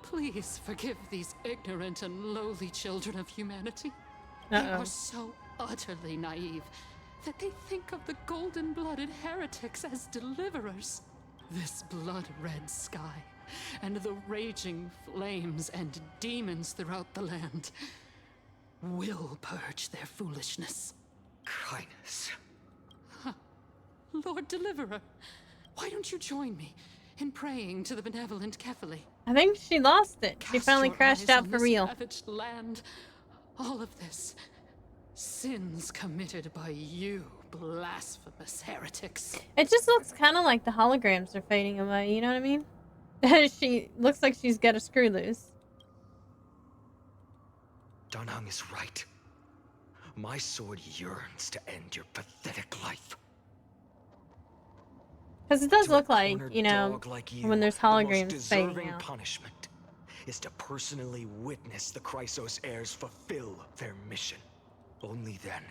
[SPEAKER 14] please forgive these ignorant and lowly children of humanity. They are so utterly naive that they think of the golden-blooded heretics as deliverers. This blood-red sky and the raging flames and demons throughout the land will purge their foolishness.
[SPEAKER 3] Kindness.
[SPEAKER 14] Lord Deliverer, why don't you join me in praying to the benevolent Kefali?
[SPEAKER 2] I think she lost it. She
[SPEAKER 14] Cast
[SPEAKER 2] finally
[SPEAKER 14] your
[SPEAKER 2] crashed
[SPEAKER 14] eyes
[SPEAKER 2] out
[SPEAKER 14] on
[SPEAKER 2] for
[SPEAKER 14] this
[SPEAKER 2] real.
[SPEAKER 14] ravaged land. All of this, sins committed by you, blasphemous heretics.
[SPEAKER 2] It just looks kind of like the holograms are fading away, you know what I mean? She looks like she's got a screw loose.
[SPEAKER 3] Danheng is right. My sword yearns to end your pathetic life.
[SPEAKER 2] Because it does
[SPEAKER 3] To a
[SPEAKER 2] look like,
[SPEAKER 3] cornered
[SPEAKER 2] you know,
[SPEAKER 3] dog like you,
[SPEAKER 2] when there's
[SPEAKER 3] the most
[SPEAKER 2] holograms fading
[SPEAKER 3] deserving
[SPEAKER 2] out.
[SPEAKER 3] punishment is to personally witness the Chrysos heirs fulfill their mission. Only then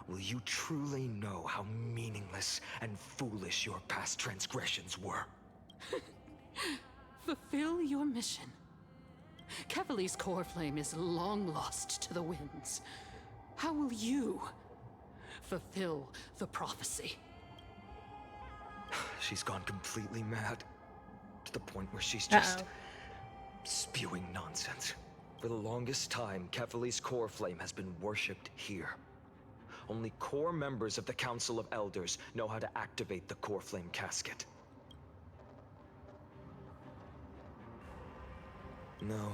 [SPEAKER 3] will you truly know how meaningless and foolish your past transgressions were.
[SPEAKER 14] Fulfill your mission. Kefali's core flame is long lost to the winds. How will you fulfill the prophecy?
[SPEAKER 3] She's gone completely mad. To the point where she's just spewing nonsense. For the longest time, Kefali's core flame has been worshipped here. Only core members of the Council of Elders know how to activate the core flame casket. No,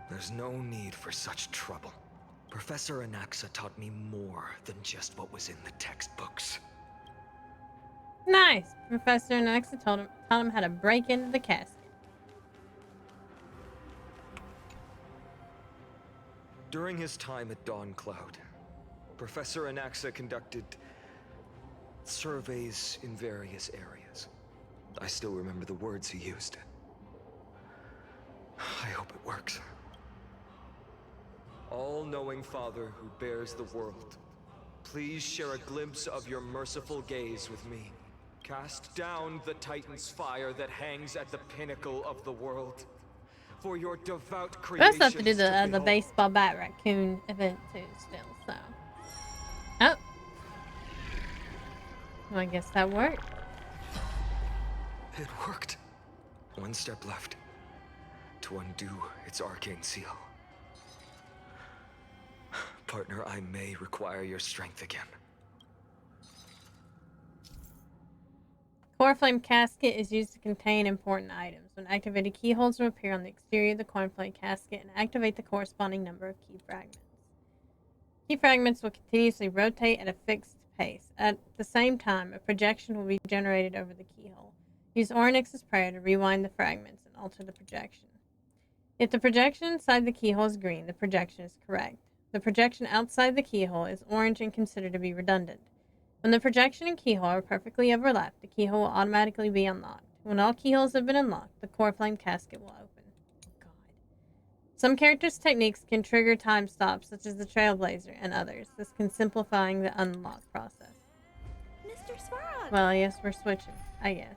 [SPEAKER 3] there's no need for such trouble. Professor Anaxa taught me more than just what was in the textbooks.
[SPEAKER 2] Nice! Professor Anaxa taught him how to break into the casket.
[SPEAKER 3] During his time at Dawn Cloud, Professor Anaxa conducted surveys in various areas. I still remember the words he used. I hope it works. All-knowing Father who bears the world, please share a glimpse of your merciful gaze with me. Cast down the Titan's fire that hangs at the pinnacle of the world. For your devout
[SPEAKER 2] We
[SPEAKER 3] creation.
[SPEAKER 2] also have to do the baseball bat raccoon event too, still, so. Oh. Well, I guess that worked.
[SPEAKER 3] It worked. One step left. To undo its arcane seal. Partner, I may require your strength again.
[SPEAKER 2] Core flame casket is used to contain important items. When activated, key holes will appear on the exterior of the core flame casket and activate the corresponding number of key fragments. Key fragments will continuously rotate at a fixed pace. At the same time, a projection will be generated over the keyhole. Use Orynyx's prayer to rewind the fragments and alter the projection. If the projection inside the keyhole is green, the projection is correct. The projection outside the keyhole is orange and considered to be redundant. When the projection and keyhole are perfectly overlapped, the keyhole will automatically be unlocked. When all keyholes have been unlocked, the core flame casket will open. Some characters' techniques can trigger time stops, such as the Trailblazer, and others. This can simplifying the unlock process.
[SPEAKER 13] Mr. Svarog!
[SPEAKER 2] Well, I guess we're switching. I guess.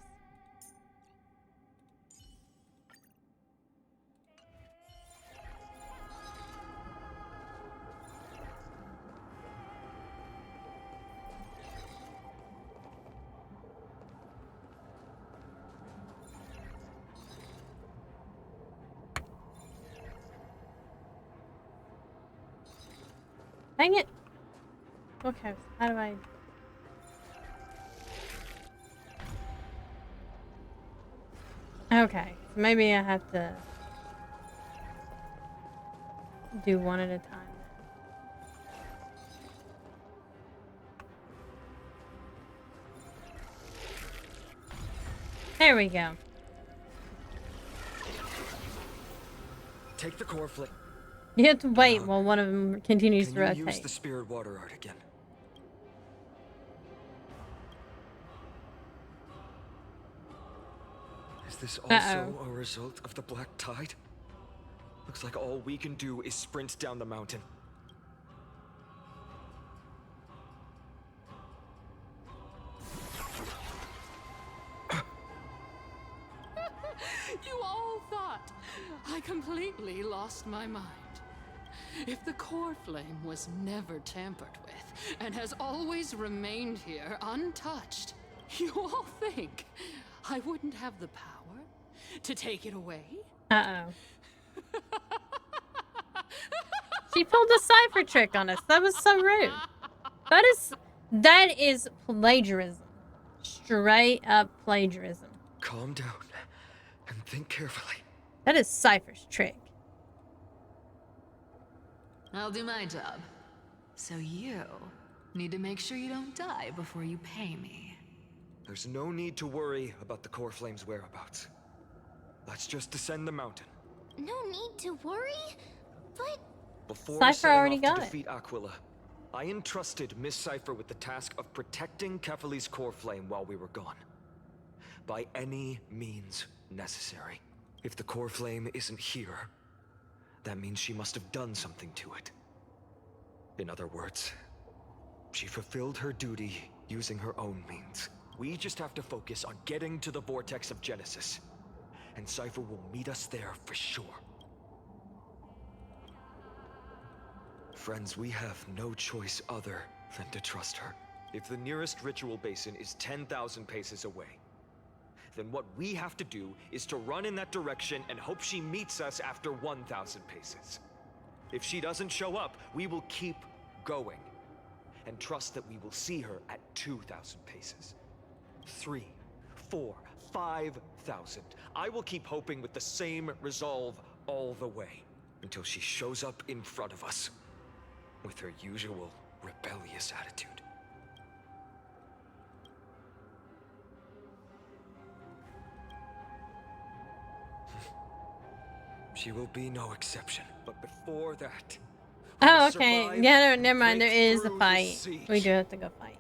[SPEAKER 2] Dang it! Okay, how do I... Okay, so maybe I have to do one at a time. There we go.
[SPEAKER 3] Take the core flame.
[SPEAKER 2] You have to wait while one of them continues to
[SPEAKER 3] Can you
[SPEAKER 2] rotate.
[SPEAKER 3] use the spirit water art again? Is this also a result of the black tide? Looks like all we can do is sprint down the mountain.
[SPEAKER 14] You all thought I completely lost my mind. If the core flame was never tampered with and has always remained here untouched, you all think I wouldn't have the power to take it away?
[SPEAKER 2] She pulled a cipher trick on us. That was so rude. That is plagiarism. Straight up plagiarism.
[SPEAKER 3] Calm down and think carefully.
[SPEAKER 2] That is Cypher's trick.
[SPEAKER 1] I'll do my job. So you need to make sure you don't die before you pay me.
[SPEAKER 3] There's no need to worry about the core flame's whereabouts. Let's just descend the mountain.
[SPEAKER 8] No need to worry, but...
[SPEAKER 3] Before
[SPEAKER 2] Cypher
[SPEAKER 3] setting
[SPEAKER 2] already
[SPEAKER 3] off
[SPEAKER 2] got
[SPEAKER 3] to
[SPEAKER 2] it.
[SPEAKER 3] defeat Aquila, I entrusted Miss Cypher with the task of protecting Kefali's core flame while we were gone. By any means necessary. If the core flame isn't here, that means she must have done something to it. In other words, she fulfilled her duty using her own means. We just have to focus on getting to the vortex of Genesis, and Cypher will meet us there for sure. Friends, we have no choice other than to trust her. If the nearest ritual basin is 10,000 paces away, then what we have to do is to run in that direction and hope she meets us after 1,000 paces. If she doesn't show up, we will keep going and trust that we will see her at 2,000 paces. 3, 4, 5,000. I will keep hoping with the same resolve all the way until she shows up in front of us with her usual rebellious attitude. She will be no exception, but before that...
[SPEAKER 2] Oh, okay. Yeah, no, never mind. There is a fight. We do have to go fight.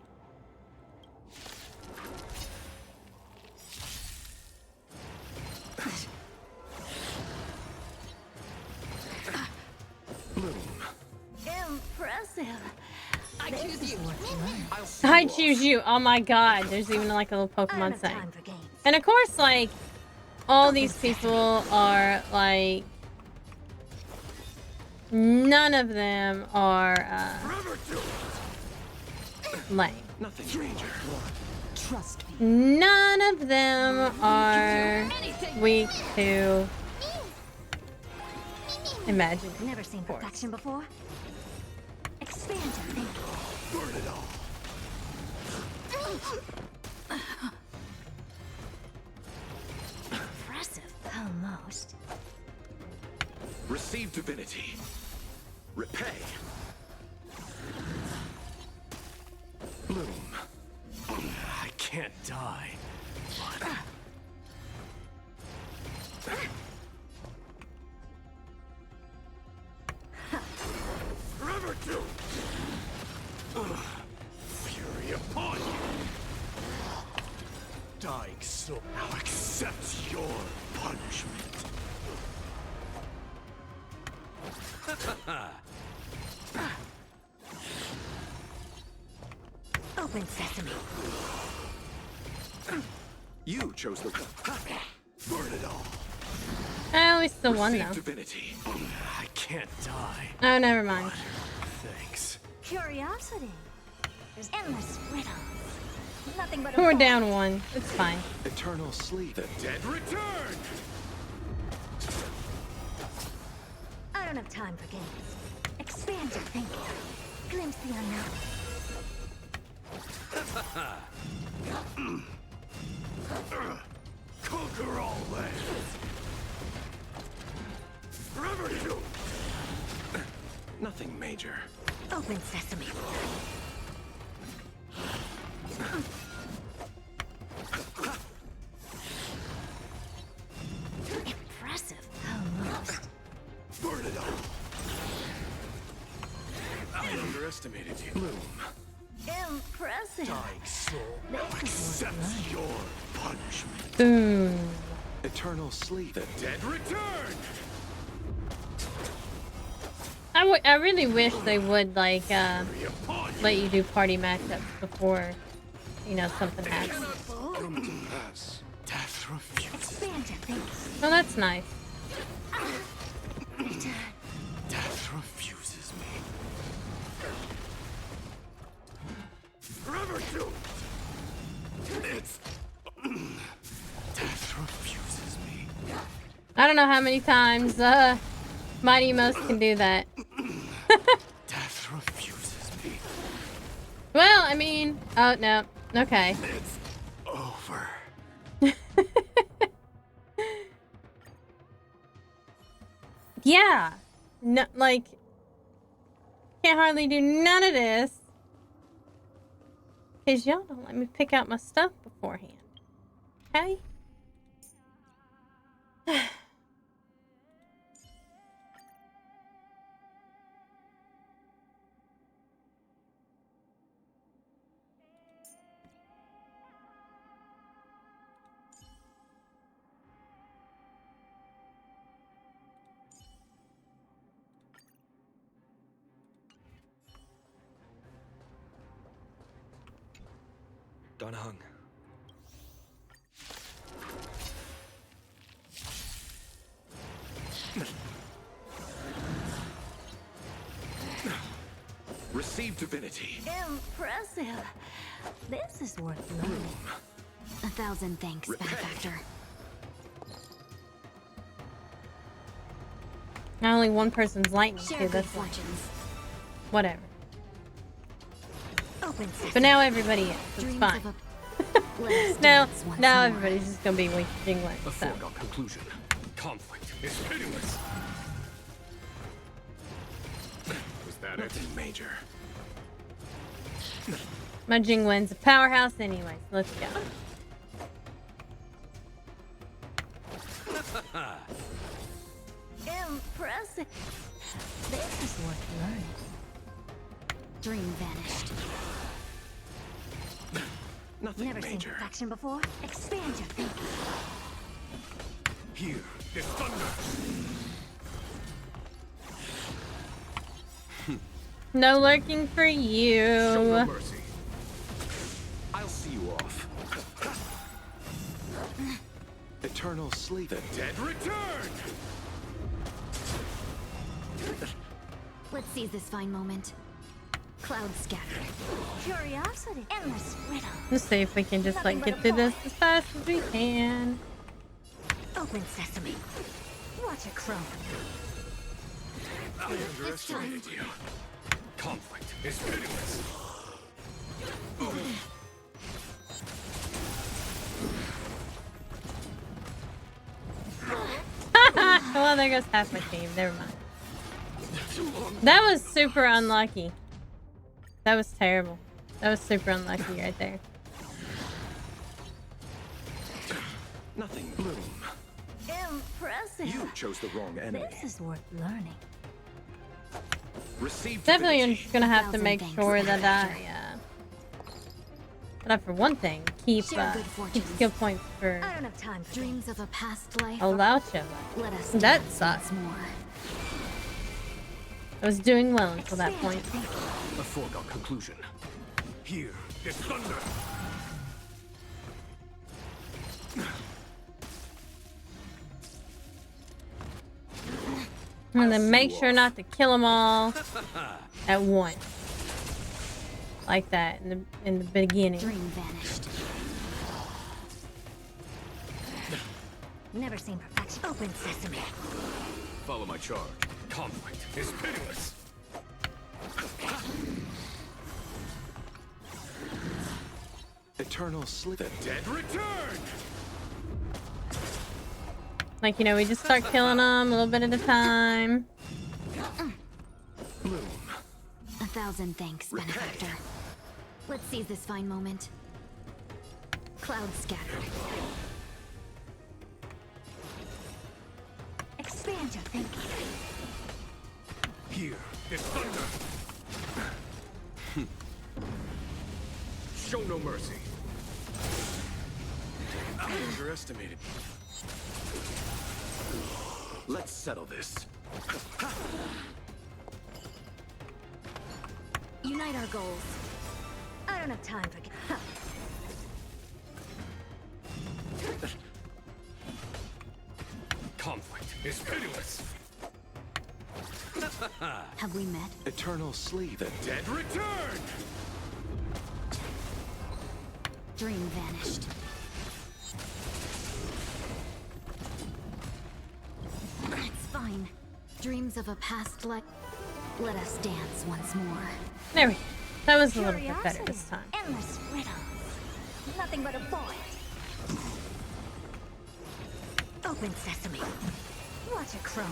[SPEAKER 8] Impressive.
[SPEAKER 1] I choose you.
[SPEAKER 2] I choose you. Oh my god. There's even like a little Pokemon saying. And of course, like, all these people are like... None of them are lame.
[SPEAKER 12] Nothing, Ranger.
[SPEAKER 11] Trust me.
[SPEAKER 2] None of them are weak to imagine.
[SPEAKER 8] Never seen perfection before. Expand your thinking.
[SPEAKER 12] Burn it all.
[SPEAKER 8] Impressive. Almost.
[SPEAKER 12] Receive divinity. Repay. Bloom. I can't die. Forever do. Fury upon you. Dying soul now accepts your punishment.
[SPEAKER 11] Open sesame.
[SPEAKER 12] You chose the burn it all.
[SPEAKER 2] Oh, we still won
[SPEAKER 12] Receive
[SPEAKER 2] though.
[SPEAKER 12] divinity. I can't die.
[SPEAKER 2] Oh, never mind.
[SPEAKER 12] Thanks.
[SPEAKER 11] Curiosity. There's endless riddles. Nothing but a
[SPEAKER 2] We're
[SPEAKER 11] ball.
[SPEAKER 2] down one. It's fine.
[SPEAKER 12] Eternal sleep. The dead return.
[SPEAKER 11] I don't have time for games. Expand your thinking. Glimpse the unknown.
[SPEAKER 12] Conquer all lands. Forever you. Nothing major.
[SPEAKER 11] Open sesame. Impressive. Almost.
[SPEAKER 12] Burn it all. I underestimated you. Bloom.
[SPEAKER 11] Impressive.
[SPEAKER 12] Dying soul. Accept your punishment.
[SPEAKER 2] Boom.
[SPEAKER 12] Eternal sleep. The dead return.
[SPEAKER 2] I really wish they would like let you do party matchups before, you know, something happens.
[SPEAKER 12] Come to pass. Death refuses.
[SPEAKER 11] Expand your thinking.
[SPEAKER 2] Oh, that's nice.
[SPEAKER 12] Death refuses me. Forever doomed. It's death refuses me.
[SPEAKER 2] I don't know how many times Mighty Most can do that.
[SPEAKER 12] Death refuses me.
[SPEAKER 2] Well, I mean, oh no, okay.
[SPEAKER 12] It's over.
[SPEAKER 2] Yeah, no, like can't hardly do none of this because y'all don't let me pick out my stuff beforehand. Okay.
[SPEAKER 3] Done hung.
[SPEAKER 12] Receive divinity.
[SPEAKER 11] Impressive. This is worth learning. 1,000 thanks, benefactor.
[SPEAKER 2] Not only one person's lightning
[SPEAKER 11] Share
[SPEAKER 2] too.
[SPEAKER 11] good
[SPEAKER 2] That's
[SPEAKER 11] fortunes.
[SPEAKER 2] whatever.
[SPEAKER 11] Open sesame.
[SPEAKER 2] But now everybody is. It's
[SPEAKER 11] Dreams
[SPEAKER 2] fine.
[SPEAKER 11] of a- Let us
[SPEAKER 2] now,
[SPEAKER 11] dance once
[SPEAKER 2] now
[SPEAKER 11] more.
[SPEAKER 2] everybody's just gonna be wasting one.
[SPEAKER 12] A
[SPEAKER 2] So.
[SPEAKER 12] foregone conclusion. Conflict is pitiless. Was that it? Major.
[SPEAKER 2] My Jingwen's a powerhouse anyway. So let's go.
[SPEAKER 11] Impressive. This is worth learning. Dream vanished.
[SPEAKER 12] Nothing
[SPEAKER 11] Never seen
[SPEAKER 12] major.
[SPEAKER 11] perfection before? Expand your thinking.
[SPEAKER 12] Here is thunder.
[SPEAKER 2] No lurking for
[SPEAKER 12] Show no
[SPEAKER 2] you.
[SPEAKER 12] mercy. I'll see you off. Eternal sleep. The dead return.
[SPEAKER 1] Let's seize this fine moment. Clouds scattered.
[SPEAKER 11] Curiosity. Endless riddle.
[SPEAKER 2] Let's see if we can just like get through this as fast as we can.
[SPEAKER 11] Open sesame. Watch it crumble.
[SPEAKER 12] I underestimated you. Conflict is pitiless.
[SPEAKER 2] Well, there goes half my team. Never mind. That was super unlucky. That was terrible. That was super unlucky right there.
[SPEAKER 12] Nothing bloom.
[SPEAKER 11] Impressive.
[SPEAKER 12] You chose the wrong enemy.
[SPEAKER 11] This is worth learning.
[SPEAKER 12] Receive
[SPEAKER 2] Definitely, I'm
[SPEAKER 12] divinity.
[SPEAKER 2] just gonna have to
[SPEAKER 11] 1,000
[SPEAKER 2] make
[SPEAKER 11] thanks,
[SPEAKER 2] sure that
[SPEAKER 11] benefactor.
[SPEAKER 2] that for one thing, keep
[SPEAKER 1] Share good
[SPEAKER 2] keep
[SPEAKER 1] fortunes.
[SPEAKER 2] skill points for
[SPEAKER 11] I don't have time for
[SPEAKER 1] Dreams of a past life.
[SPEAKER 2] Alaucha.
[SPEAKER 1] Let us
[SPEAKER 2] That
[SPEAKER 1] dance
[SPEAKER 2] sucks.
[SPEAKER 1] once more.
[SPEAKER 2] I was doing well until that point.
[SPEAKER 12] A foregone conclusion. Here is thunder.
[SPEAKER 2] And then make sure not to kill them all at once. Like that in the beginning.
[SPEAKER 15] Dream vanished. Never seen perfection. Open sesame.
[SPEAKER 12] Follow my charge. Conflict is pitiless.
[SPEAKER 3] Eternal sleep.
[SPEAKER 12] The dead return.
[SPEAKER 2] Like, you know, we just start killing them a little bit at a time.
[SPEAKER 12] Bloom.
[SPEAKER 15] 1,000 thanks, benefactor. Let's seize this fine moment. Clouds scattered. Expand your thinking.
[SPEAKER 12] Here is thunder. Show no mercy. I underestimated. Let's settle this.
[SPEAKER 15] Unite our goals. I don't have time for...
[SPEAKER 12] Conflict is pitiless.
[SPEAKER 15] Have we met?
[SPEAKER 3] Eternal sleep.
[SPEAKER 12] The dead return.
[SPEAKER 15] Dream vanished. It's fine. Dreams of a past life. Let us dance once more.
[SPEAKER 2] There we go. That was a little bit better this time.
[SPEAKER 15] Endless riddles. Nothing but a void. Open sesame. Watch a crone.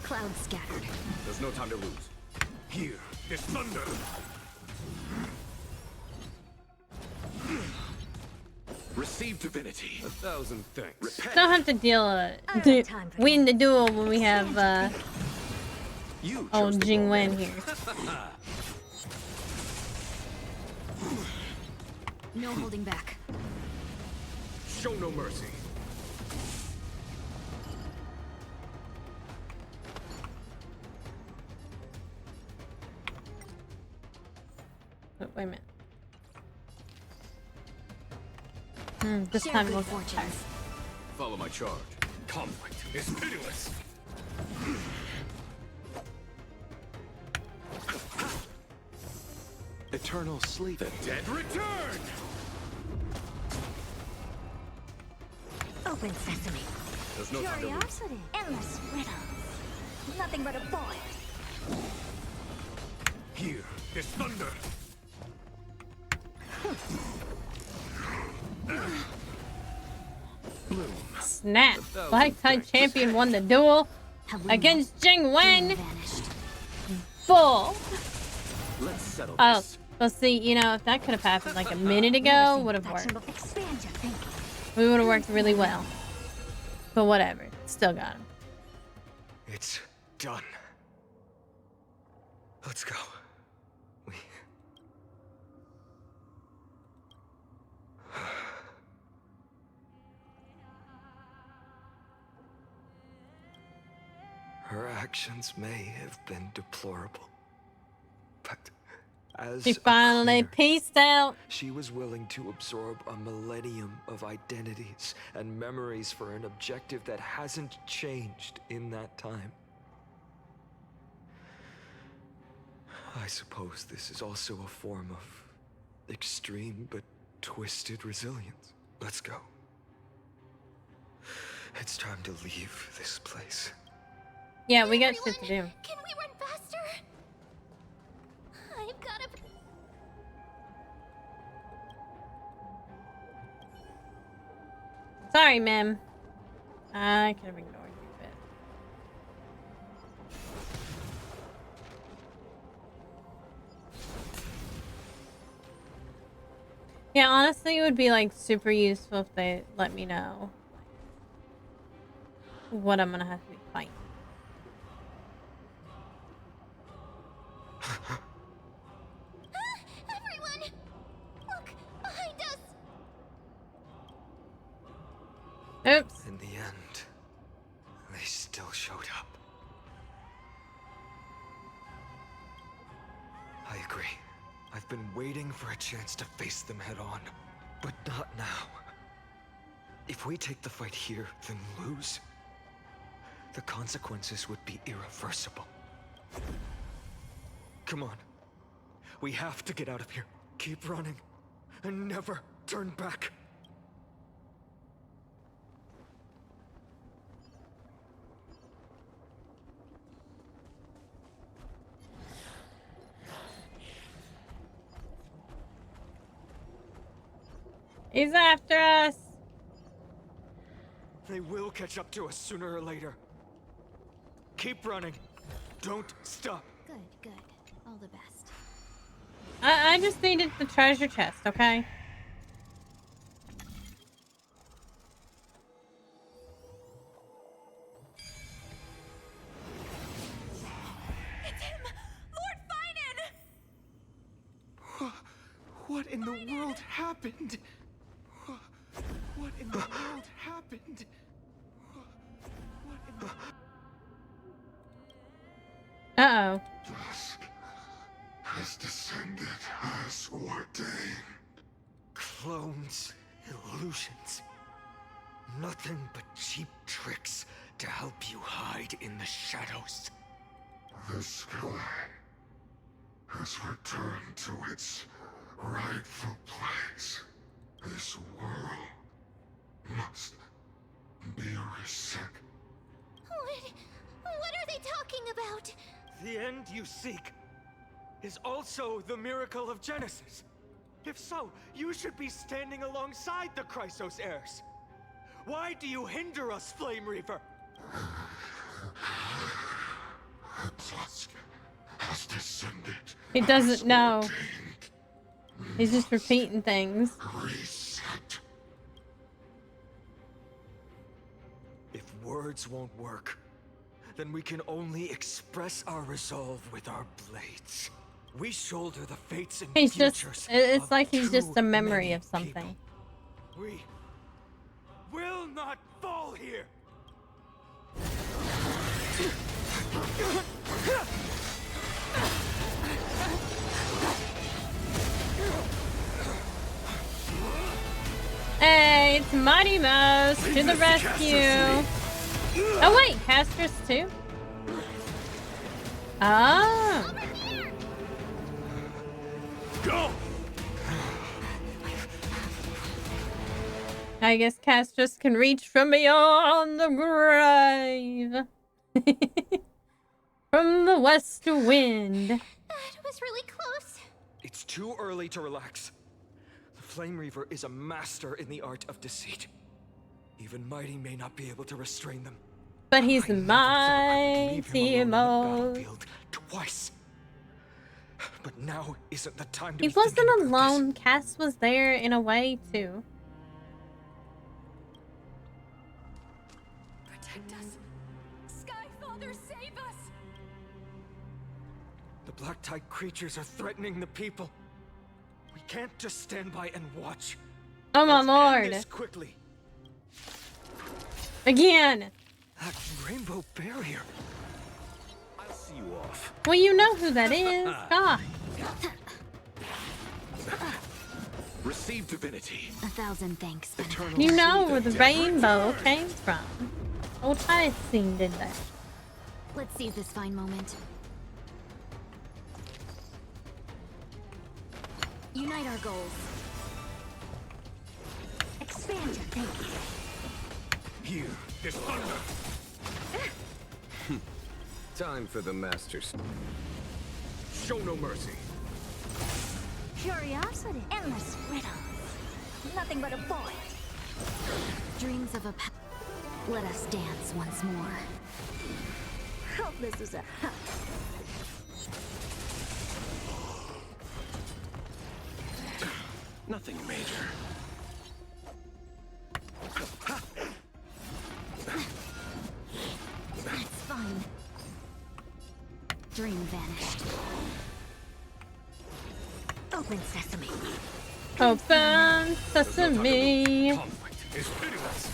[SPEAKER 15] Clouds scattered.
[SPEAKER 12] There's no time to lose. Here is thunder. Receive divinity. 1,000 thanks.
[SPEAKER 2] Don't have to win the duel when we have old Jing Wen here.
[SPEAKER 15] No holding back.
[SPEAKER 12] Show no mercy.
[SPEAKER 2] Oh, wait a minute. This time we'll go.
[SPEAKER 12] Follow my charge. Conflict is pitiless.
[SPEAKER 3] Eternal sleep.
[SPEAKER 12] The dead return.
[SPEAKER 15] Open sesame.
[SPEAKER 12] There's no time to lose.
[SPEAKER 15] Curiosity. Endless riddles. Nothing but a void.
[SPEAKER 12] Here is thunder.
[SPEAKER 3] Bloom.
[SPEAKER 2] Snap! Black Tie Champion won the duel against Jing Wen. Bull.
[SPEAKER 12] Let's settle
[SPEAKER 2] Oh,
[SPEAKER 12] this.
[SPEAKER 2] well, see, you know, if that could have happened like a minute ago, would have worked. We would have worked really well. But whatever, still got him.
[SPEAKER 3] It's done. Let's go. Her actions may have been deplorable, but as
[SPEAKER 2] She finally peaced out.
[SPEAKER 3] she was willing to absorb a millennium of identities and memories for an objective that hasn't changed in that time. I suppose this is also a form of extreme but twisted resilience. Let's go. It's time to leave this place.
[SPEAKER 2] Yeah, we got shit to do.
[SPEAKER 7] Can we run faster? I've got to...
[SPEAKER 2] Sorry, ma'am. I could have ignored you, but... Yeah, honestly, it would be like super useful if they let me know what I'm gonna have to be fighting.
[SPEAKER 7] Everyone! Look! Behind us!
[SPEAKER 2] Oops.
[SPEAKER 3] In the end, they still showed up. I agree. I've been waiting for a chance to face them head on, but not now. If we take the fight here, then lose, the consequences would be irreversible. Come on. We have to get out of here. Keep running, and never turn back.
[SPEAKER 2] He's after us.
[SPEAKER 3] They will catch up to us sooner or later. Keep running. Don't stop.
[SPEAKER 15] Good, good. All the best.
[SPEAKER 2] I just needed the treasure chest, okay?
[SPEAKER 9] It's him! Lord Finan!
[SPEAKER 6] What in the world happened? What in the world happened? What in the...
[SPEAKER 2] Uh-oh.
[SPEAKER 5] Dusk has descended as ordained.
[SPEAKER 3] Clones, illusions. Nothing but cheap tricks to help you hide in the shadows.
[SPEAKER 5] The sky has returned to its rightful place. This world must be reset.
[SPEAKER 8] What are they talking about?
[SPEAKER 3] The end you seek is also the miracle of Genesis. If so, you should be standing alongside the Chrysos heirs. Why do you hinder us, Flame Reaver?
[SPEAKER 5] The dusk has descended.
[SPEAKER 2] He doesn't know. He's just repeating things.
[SPEAKER 5] Reset.
[SPEAKER 3] If words won't work, then we can only express our resolve with our blades. We shoulder the fates and
[SPEAKER 2] He's just,
[SPEAKER 3] futures
[SPEAKER 2] it's
[SPEAKER 3] of
[SPEAKER 2] like he's just a
[SPEAKER 3] too
[SPEAKER 2] memory
[SPEAKER 3] many
[SPEAKER 2] of something.
[SPEAKER 3] people. We will not fall here.
[SPEAKER 2] Hey, it's Mighty Mouse to the rescue. Oh wait, Castrus too? Ah.
[SPEAKER 12] Go!
[SPEAKER 2] I guess Castrus can reach from beyond the grave. From the west wind.
[SPEAKER 8] That was really close.
[SPEAKER 3] It's too early to relax. The Flame Reaver is a master in the art of deceit. Even Mighty may not be able to restrain them.
[SPEAKER 2] But he's mighty Mo.
[SPEAKER 3] Twice. But now isn't the time to
[SPEAKER 2] He
[SPEAKER 3] be
[SPEAKER 2] wasn't
[SPEAKER 3] thinking about
[SPEAKER 2] alone. Cass was there in a way too.
[SPEAKER 9] Protect us. Sky Father, save us!
[SPEAKER 3] The Black Tide creatures are threatening the people. We can't just stand by and watch.
[SPEAKER 2] Oh my
[SPEAKER 3] Let's
[SPEAKER 2] lord.
[SPEAKER 3] end this quickly.
[SPEAKER 2] Again.
[SPEAKER 3] That rainbow barrier.
[SPEAKER 12] I'll see you off.
[SPEAKER 2] Well, you know who that is. God.
[SPEAKER 12] Receive divinity.
[SPEAKER 15] 1,000 thanks.
[SPEAKER 12] Eternal
[SPEAKER 2] You know
[SPEAKER 12] truth
[SPEAKER 2] where the
[SPEAKER 12] and
[SPEAKER 2] rainbow came from. Old Tyson did that.
[SPEAKER 15] Let's seize this fine moment. Unite our goals. Expand your thinking.
[SPEAKER 12] Here is thunder.
[SPEAKER 16] Time for the masters.
[SPEAKER 12] Show no mercy.
[SPEAKER 15] Curiosity. Endless riddles. Nothing but a void. Dreams of a Let us dance once more. Hope this is a
[SPEAKER 12] Nothing major.
[SPEAKER 15] It's fine. Dream vanished. Open sesame.
[SPEAKER 2] Open sesame.
[SPEAKER 12] Conflict is pitiless.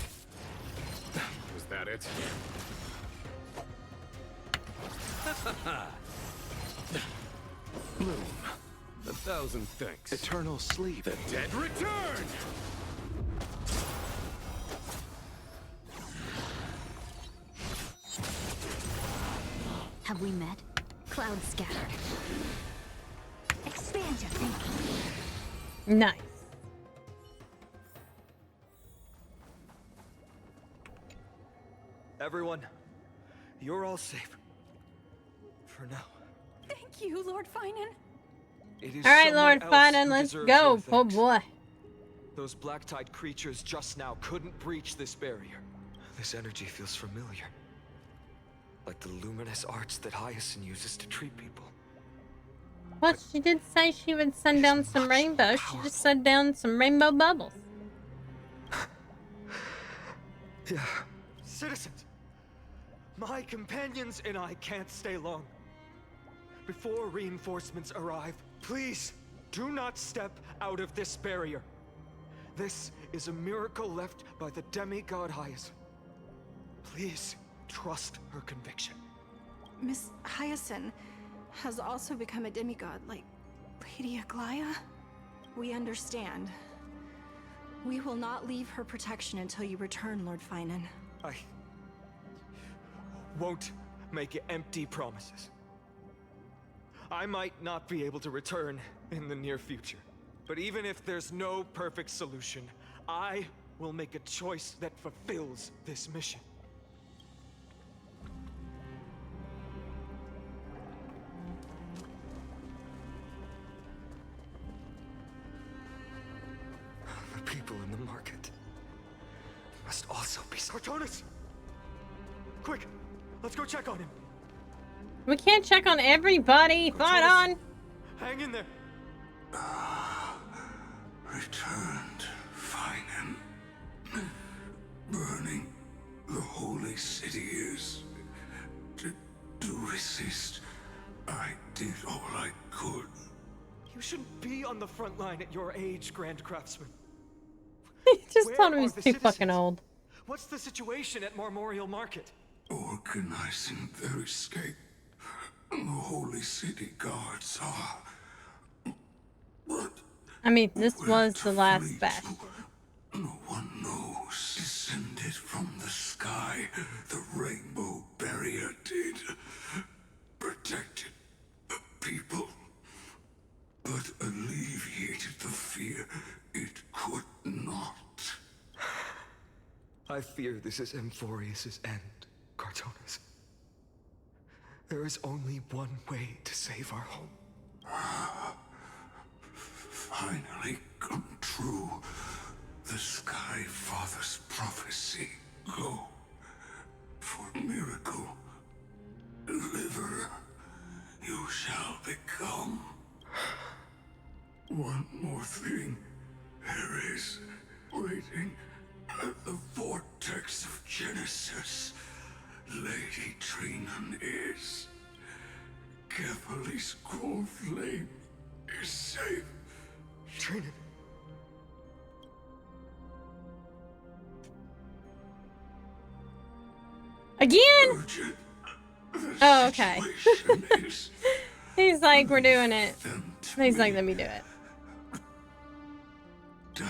[SPEAKER 12] it.
[SPEAKER 16] Bloom, 1,000 thanks.
[SPEAKER 12] Eternal sleep. The dead return!
[SPEAKER 15] Have we met? Clouds scattered. Expand your thinking.
[SPEAKER 2] Nice.
[SPEAKER 3] Everyone, you're all safe. For now.
[SPEAKER 9] Thank you, Lord Finan.
[SPEAKER 3] It is
[SPEAKER 2] All right,
[SPEAKER 3] someone
[SPEAKER 2] Lord
[SPEAKER 3] else
[SPEAKER 2] Finan,
[SPEAKER 3] who
[SPEAKER 2] let's
[SPEAKER 3] deserves
[SPEAKER 2] go.
[SPEAKER 3] your
[SPEAKER 2] Oh
[SPEAKER 3] thanks.
[SPEAKER 2] boy.
[SPEAKER 3] Those black-tide creatures just now couldn't breach this barrier. This energy feels familiar. Like the luminous arts that Hyacinth uses to treat people.
[SPEAKER 2] Well, she did say she would send down some rainbows. She just sent down some rainbow bubbles.
[SPEAKER 3] Yeah. Citizens, my companions and I can't stay long. Before reinforcements arrive, please do not step out of this barrier. This is a miracle left by the demigod Hyacinth. Please trust her conviction.
[SPEAKER 17] Miss Hyacinth has also become a demigod, like Lady Aglaya. We understand. We will not leave her protection until you return, Lord Finan.
[SPEAKER 3] I won't make empty promises. I might not be able to return in the near future. But even if there's no perfect solution, I will make a choice that fulfills this mission. The people in the market must also be Sartonis! Quick, let's go check on him.
[SPEAKER 2] We can't check on everybody. Fight on.
[SPEAKER 3] Hang in there.
[SPEAKER 5] Returned, Finan. Burning the holy city is. To resist, I did all I could.
[SPEAKER 3] You shouldn't be on the front line at your age, Grand Craftsman.
[SPEAKER 2] He just
[SPEAKER 3] Where
[SPEAKER 2] told him
[SPEAKER 3] are
[SPEAKER 2] he's
[SPEAKER 3] the
[SPEAKER 2] too fucking
[SPEAKER 3] citizens?
[SPEAKER 2] old.
[SPEAKER 3] What's the situation at Memorial Market?
[SPEAKER 5] Organizing their escape. The holy city guards are. But
[SPEAKER 2] I mean, this was the last bastion.
[SPEAKER 5] no one knows. Descended from the sky, the rainbow barrier did. Protected the people. But alleviated the fear it could not.
[SPEAKER 3] I fear this is Amphorius's end, Cartonis. There is only one way to save our home.
[SPEAKER 5] Finally come true. The Sky Father's prophecy. Go. For miracle. Deliverer. You shall become. One more thing. There is waiting at the vortex of Genesis. Lady Trinan is. Kefali's cold flame is safe.
[SPEAKER 3] Trinan.
[SPEAKER 2] Again? Oh, okay. He's like, we're doing it. He's like, let me do it.
[SPEAKER 5] Died.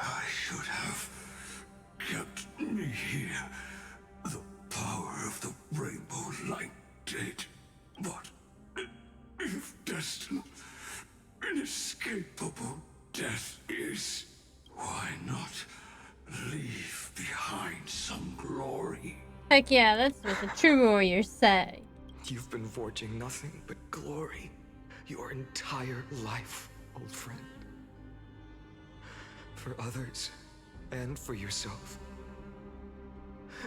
[SPEAKER 5] I should have kept me here. The power of the rainbow light did. But if destined, inescapable death is, why not leave behind some glory?
[SPEAKER 2] Heck yeah, that's what the true warriors say.
[SPEAKER 3] You've been forging nothing but glory your entire life, old friend. For others, and for yourself.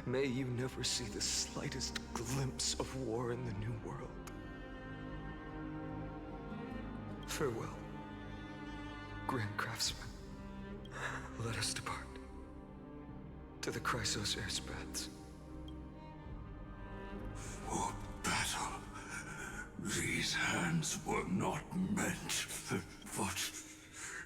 [SPEAKER 3] May you never see the slightest glimpse of war in the New World. Farewell, Grand Craftsman. Let us depart. To the Chrysos airspaths.
[SPEAKER 5] For battle. These hands were not meant, but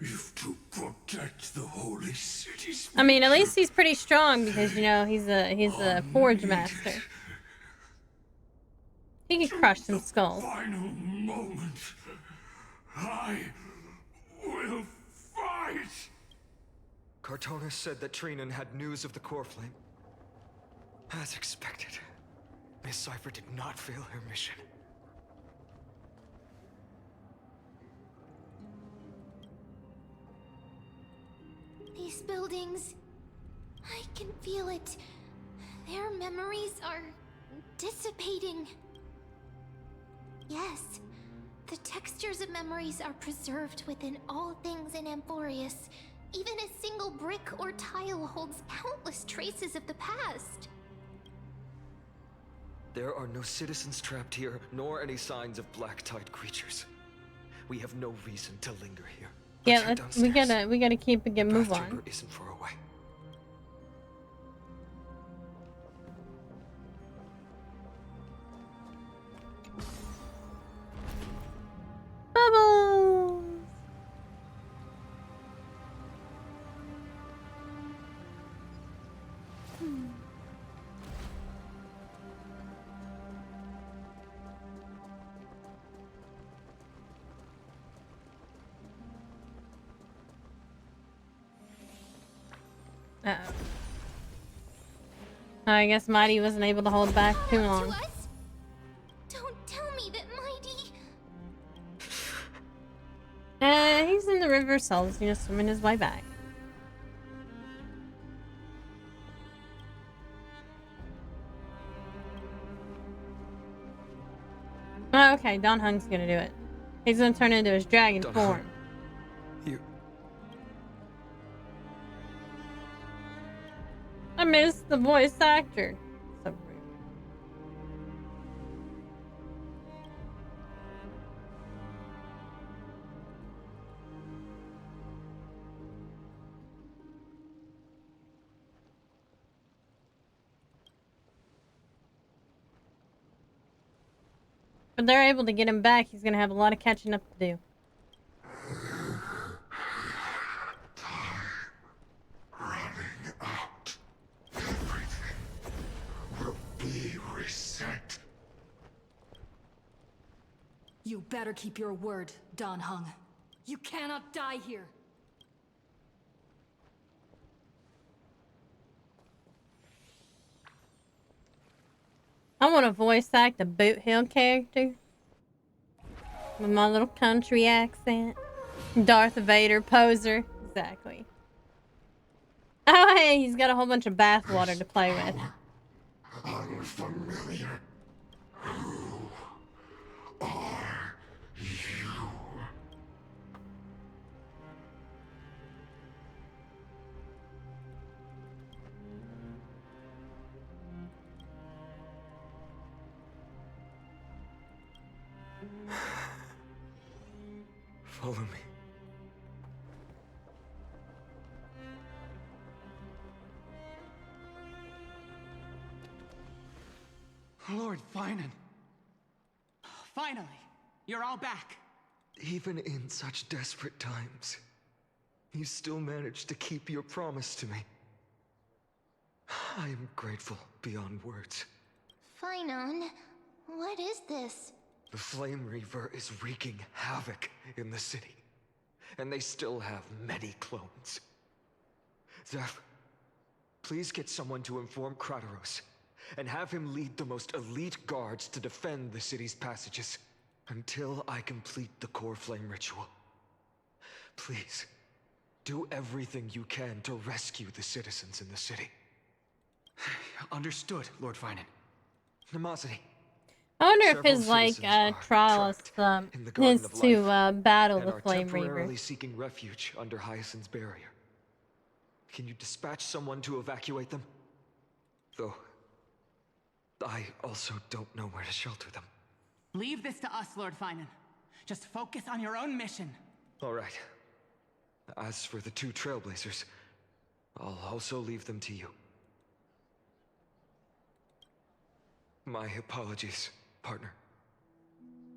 [SPEAKER 5] if to protect the holy cities.
[SPEAKER 2] I mean, at least he's pretty strong because, you know, he's a forge master. He can crush some skulls.
[SPEAKER 5] Final moment, I will fight.
[SPEAKER 3] Cartonis said that Trinan had news of the core flame. As expected, Miss Cipher did not fail her mission.
[SPEAKER 8] These buildings, I can feel it. Their memories are dissipating. Yes, the textures of memories are preserved within all things in Amphorius. Even a single brick or tile holds countless traces of the past.
[SPEAKER 3] There are no citizens trapped here, nor any signs of black tide creatures. We have no reason to linger here.
[SPEAKER 2] Yeah, we gotta keep it and move on.
[SPEAKER 3] Vtuber isn't far away.
[SPEAKER 2] Bubbles! Uh-oh. I guess Mighty wasn't able to hold back too long.
[SPEAKER 8] Don't tell me that Mighty...
[SPEAKER 2] He's in the river cells, you know, swimming his way back. Oh, okay, Don Hung's gonna do it. He's gonna turn into his dragon form. I missed the voice actor. So rude. If they're able to get him back, he's gonna have a lot of catching up to do.
[SPEAKER 18] You better keep your word, Don Hung. You cannot die here.
[SPEAKER 2] I want to voice act a Boot Hill character with my little country accent. Darth Vader poser. Exactly. Oh, hey, he's got a whole bunch of bathwater to play with.
[SPEAKER 5] Unfamiliar. Who are you?
[SPEAKER 3] Follow me.
[SPEAKER 6] Lord Finan. Finally, you're all back.
[SPEAKER 3] Even in such desperate times, you still managed to keep your promise to me. I am grateful beyond words.
[SPEAKER 8] Finan, what is this?
[SPEAKER 3] The Flame Reaver is wreaking havoc in the city, and they still have many clones. Zeph, please get someone to inform Kratos, and have him lead the most elite guards to defend the city's passages until I complete the core flame ritual. Please, do everything you can to rescue the citizens in the city.
[SPEAKER 6] Understood, Lord Finan.
[SPEAKER 3] Nemazity.
[SPEAKER 2] I wonder if his trial is to battle the Flame Reaver.
[SPEAKER 3] Temporarily seeking refuge under Hyacinth's barrier. Can you dispatch someone to evacuate them? Though I also don't know where to shelter them.
[SPEAKER 6] Leave this to us, Lord Finan. Just focus on your own mission.
[SPEAKER 3] All right. As for the two Trailblazers, I'll also leave them to you. My apologies, partner.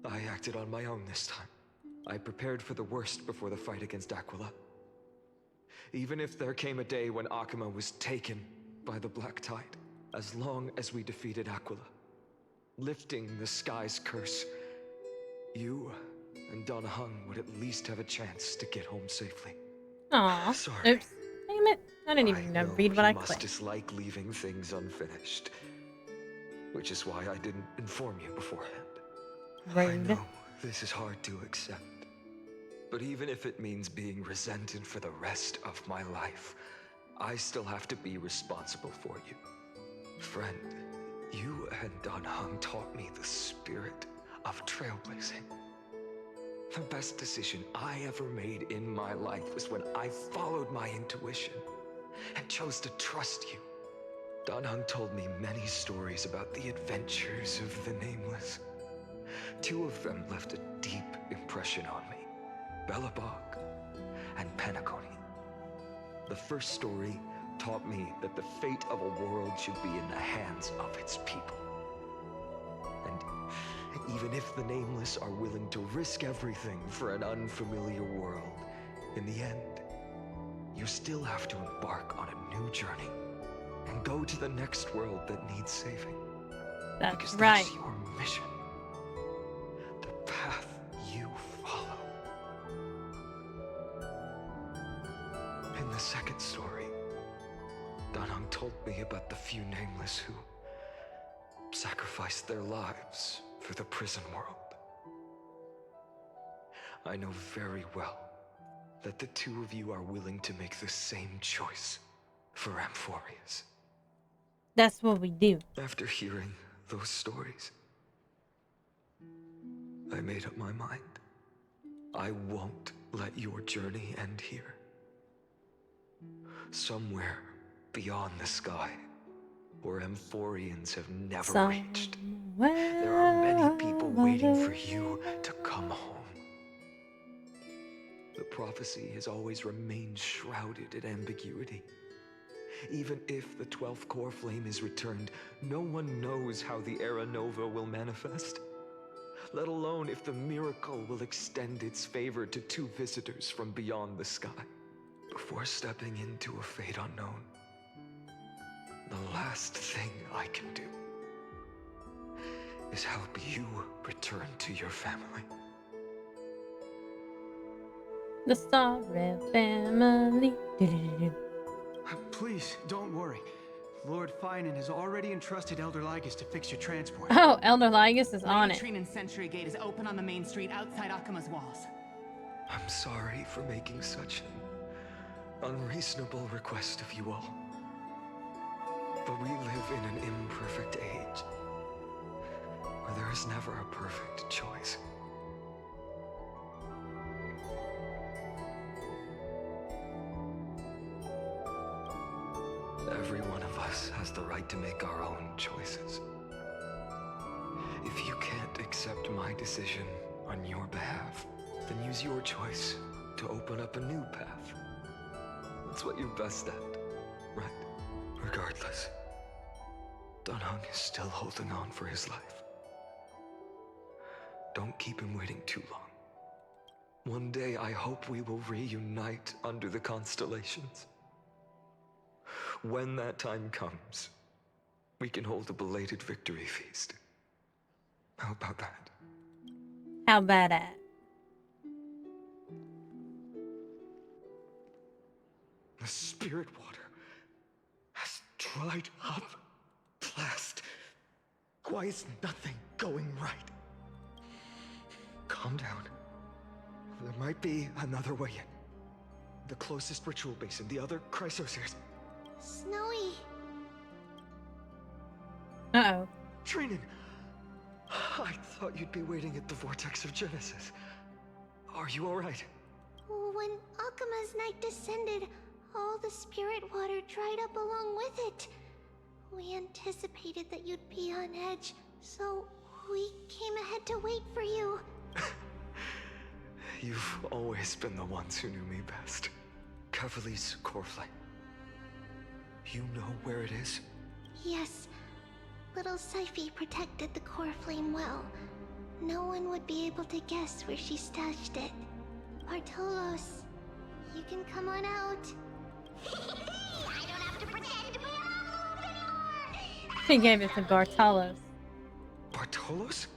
[SPEAKER 3] I acted on my own this time. I prepared for the worst before the fight against Aquila. Even if there came a day when Akuma was taken by the Black Tide, as long as we defeated Aquila, lifting the sky's curse, you and Don Hung would at least have a chance to get home safely.
[SPEAKER 2] Aw.
[SPEAKER 3] Sorry.
[SPEAKER 2] Oops. Damn it. I didn't even read what I
[SPEAKER 3] must
[SPEAKER 2] clicked.
[SPEAKER 3] dislike leaving things unfinished. Which is why I didn't inform you beforehand. I
[SPEAKER 2] Rude.
[SPEAKER 3] know this is hard to accept. But even if it means being resented for the rest of my life, I still have to be responsible for you. Friend, you and Don Hung taught me the spirit of trailblazing. The best decision I ever made in my life was when I followed my intuition and chose to trust you. Don Hung told me many stories about the adventures of the Nameless. 2 of them left a deep impression on me, Belobog and Penacony. The first story taught me that the fate of a world should be in the hands of its people. And even if the Nameless are willing to risk everything for an unfamiliar world, in the end, you still have to embark on a new journey and go to the next world that needs saving.
[SPEAKER 2] That's
[SPEAKER 3] because
[SPEAKER 2] right.
[SPEAKER 3] That's your mission. The path you follow. In the second story, Don Hung told me about the few Nameless who sacrificed their lives for the prison world. I know very well that the 2 of you are willing to make the same choice for Amphorius.
[SPEAKER 2] That's what we do.
[SPEAKER 3] After hearing those stories, I made up my mind. I won't let your journey end here. Somewhere beyond the sky, where Amphorians have never reached, there are many people waiting for you to come home. The prophecy has always remained shrouded in ambiguity. Even if the 12th core flame is returned, no one knows how the Era Nova will manifest, let alone if the miracle will extend its favor to 2 visitors from beyond the sky. Before stepping into a fate unknown, the last thing I can do is help you return to your family.
[SPEAKER 2] The Starry family.
[SPEAKER 6] Please, don't worry. Lord Finan has already entrusted Elder Lygus to fix your transport.
[SPEAKER 2] Oh, Elder Lygus is on it.
[SPEAKER 19] Trinan's Sentry Gate is open on the main street outside Akuma's walls.
[SPEAKER 3] I'm sorry for making such an unreasonable request of you all. But we live in an imperfect age, where there is never a perfect choice. Every one of us has the right to make our own choices. If you can't accept my decision on your behalf, then use your choice to open up a new path. That's what you're best at, right? Regardless, Don Hung is still holding on for his life. Don't keep him waiting too long. One day I hope we will reunite under the constellations. When that time comes, we can hold a belated victory feast. How about that?
[SPEAKER 2] How about that?
[SPEAKER 3] The spirit water has dried up. Blast. Why is nothing going right? Calm down. There might be another way in. The closest ritual basin, the other Chrysospheres.
[SPEAKER 8] Snowy.
[SPEAKER 2] Uh-oh.
[SPEAKER 3] Trinan! I thought you'd be waiting at the Vortex of Genesis. Are you alright?
[SPEAKER 8] When Akuma's night descended, all the spirit water dried up along with it. We anticipated that you'd be on edge, so we came ahead to wait for you.
[SPEAKER 3] You've always been the ones who knew me best. Cavali's core flame. You know where it is?
[SPEAKER 8] Yes. Little Syphie protected the core flame well. no one would be able to guess where she stashed it. Bartolos, you can come on out.
[SPEAKER 2] She gave it to Bartolos.
[SPEAKER 3] Bartolos?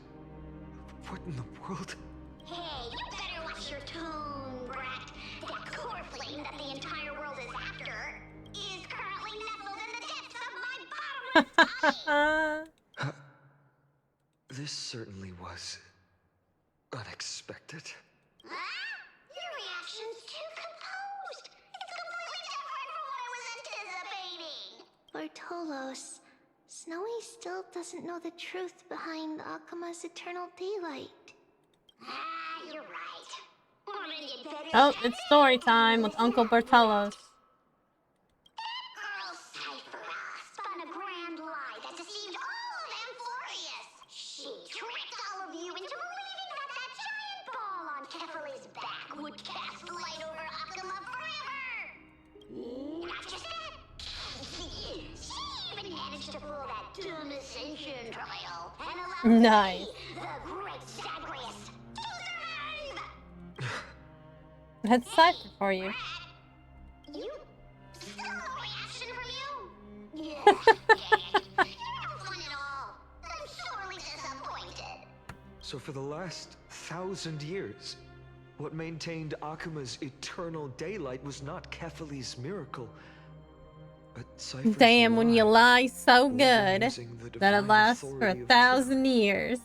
[SPEAKER 3] What in the world?
[SPEAKER 8] Hey, you better watch your tone, brat. That core flame that the entire world is after is currently nestled in the depths of my bottomless
[SPEAKER 3] This certainly was unexpected.
[SPEAKER 8] Huh? Your reaction's too composed. It's completely different from what I was anticipating. Bartolos, Snowy still doesn't know the truth behind Akuma's eternal daylight. You're right.
[SPEAKER 2] Oh, it's story time with Uncle Bartolos.
[SPEAKER 8] Girl Cyphera spun a grand lie that deceived all of Amphorius. She tricked all of you into believing that that giant ball on Kefali's back would cast light over Akuma forever. Not just that. She even managed to pull that dumb ascension trial and allow
[SPEAKER 2] Nice.
[SPEAKER 8] me, the great Zagreus, to survive.
[SPEAKER 2] That's Cypher for you.
[SPEAKER 8] You still no reaction from you? Yeah, dang it. You're no fun at all. I'm sorely disappointed.
[SPEAKER 3] So for the last 1,000 years, what maintained Akuma's eternal daylight was not Kefali's miracle, but Cypher's
[SPEAKER 2] Damn, when you lie so good
[SPEAKER 3] using the
[SPEAKER 2] that it
[SPEAKER 3] divine
[SPEAKER 2] lasts for
[SPEAKER 3] authority of
[SPEAKER 2] 1,000 years.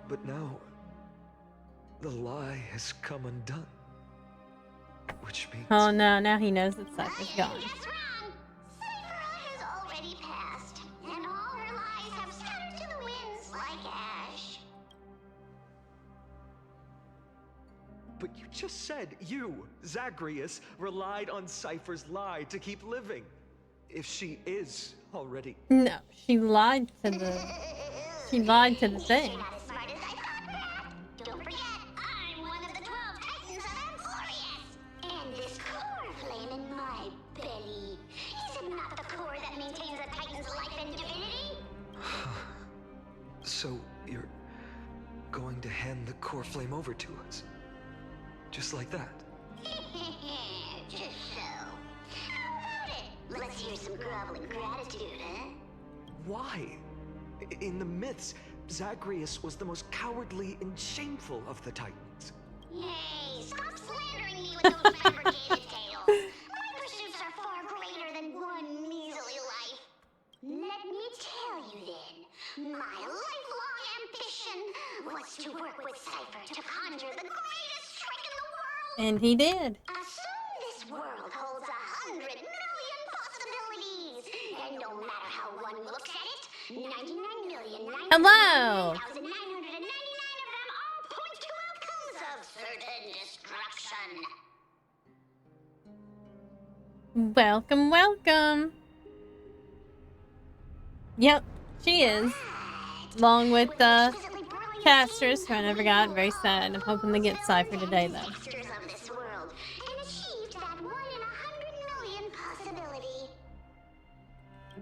[SPEAKER 3] But now, the lie has come undone. Which means...
[SPEAKER 2] Oh no, now he knows that Cypher's gone.
[SPEAKER 8] That's wrong. Cyphera has already passed, and all her lies have scattered to the winds like ash.
[SPEAKER 3] But you just said you, Zagreus, relied on Cypher's lie to keep living. If she is already...
[SPEAKER 2] No, she lied to the... She lied to the thing.
[SPEAKER 8] Not as smart as I thought, Brat. Don't forget, I'm one of the 12 Titans of Amphorius. And this core flame in my belly, is it not the core that maintains a Titan's life and divinity?
[SPEAKER 3] So, you're going to hand the core flame over to us? Just like that?
[SPEAKER 8] Just so. How about it? Let's hear some groveling gratitude, huh?
[SPEAKER 3] Why? In the myths, Zagreus was the most cowardly and shameful of the Titans.
[SPEAKER 8] Hey, stop slandering me with those fabricated tales. My pursuits are far greater than one measly life. Let me tell you then, my lifelong ambition was to work with Cypher to conjure the greatest trick in the world.
[SPEAKER 2] And he did.
[SPEAKER 8] Assume this world holds 100 million possibilities, and no matter how one looks at it, 99,999,999
[SPEAKER 2] Hello.
[SPEAKER 8] of them all point to outcomes of certain destruction.
[SPEAKER 2] Welcome, welcome. Yep, she is. Along with Casters, who I never got. Very sad. I'm hoping to get Cypher today, though.
[SPEAKER 8] Masters of this world and achieved that 1 in 100 million possibility.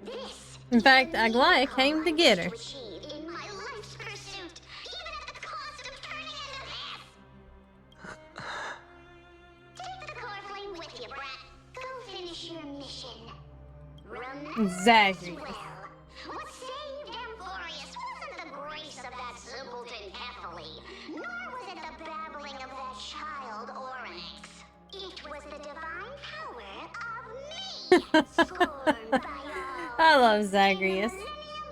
[SPEAKER 8] This
[SPEAKER 2] In fact, Aglaya came to get her.
[SPEAKER 8] achieved in my life's pursuit, even at the cost of turning into this. Take the core flame with you, brat. Go finish your mission. Remember
[SPEAKER 2] Zagreus.
[SPEAKER 8] this well. What saved Amphorius wasn't the grace of that simpleton Kefali, nor was it the babbling of that child Oryx. It was the divine power of me, scorned by all.
[SPEAKER 2] I love Zagreus.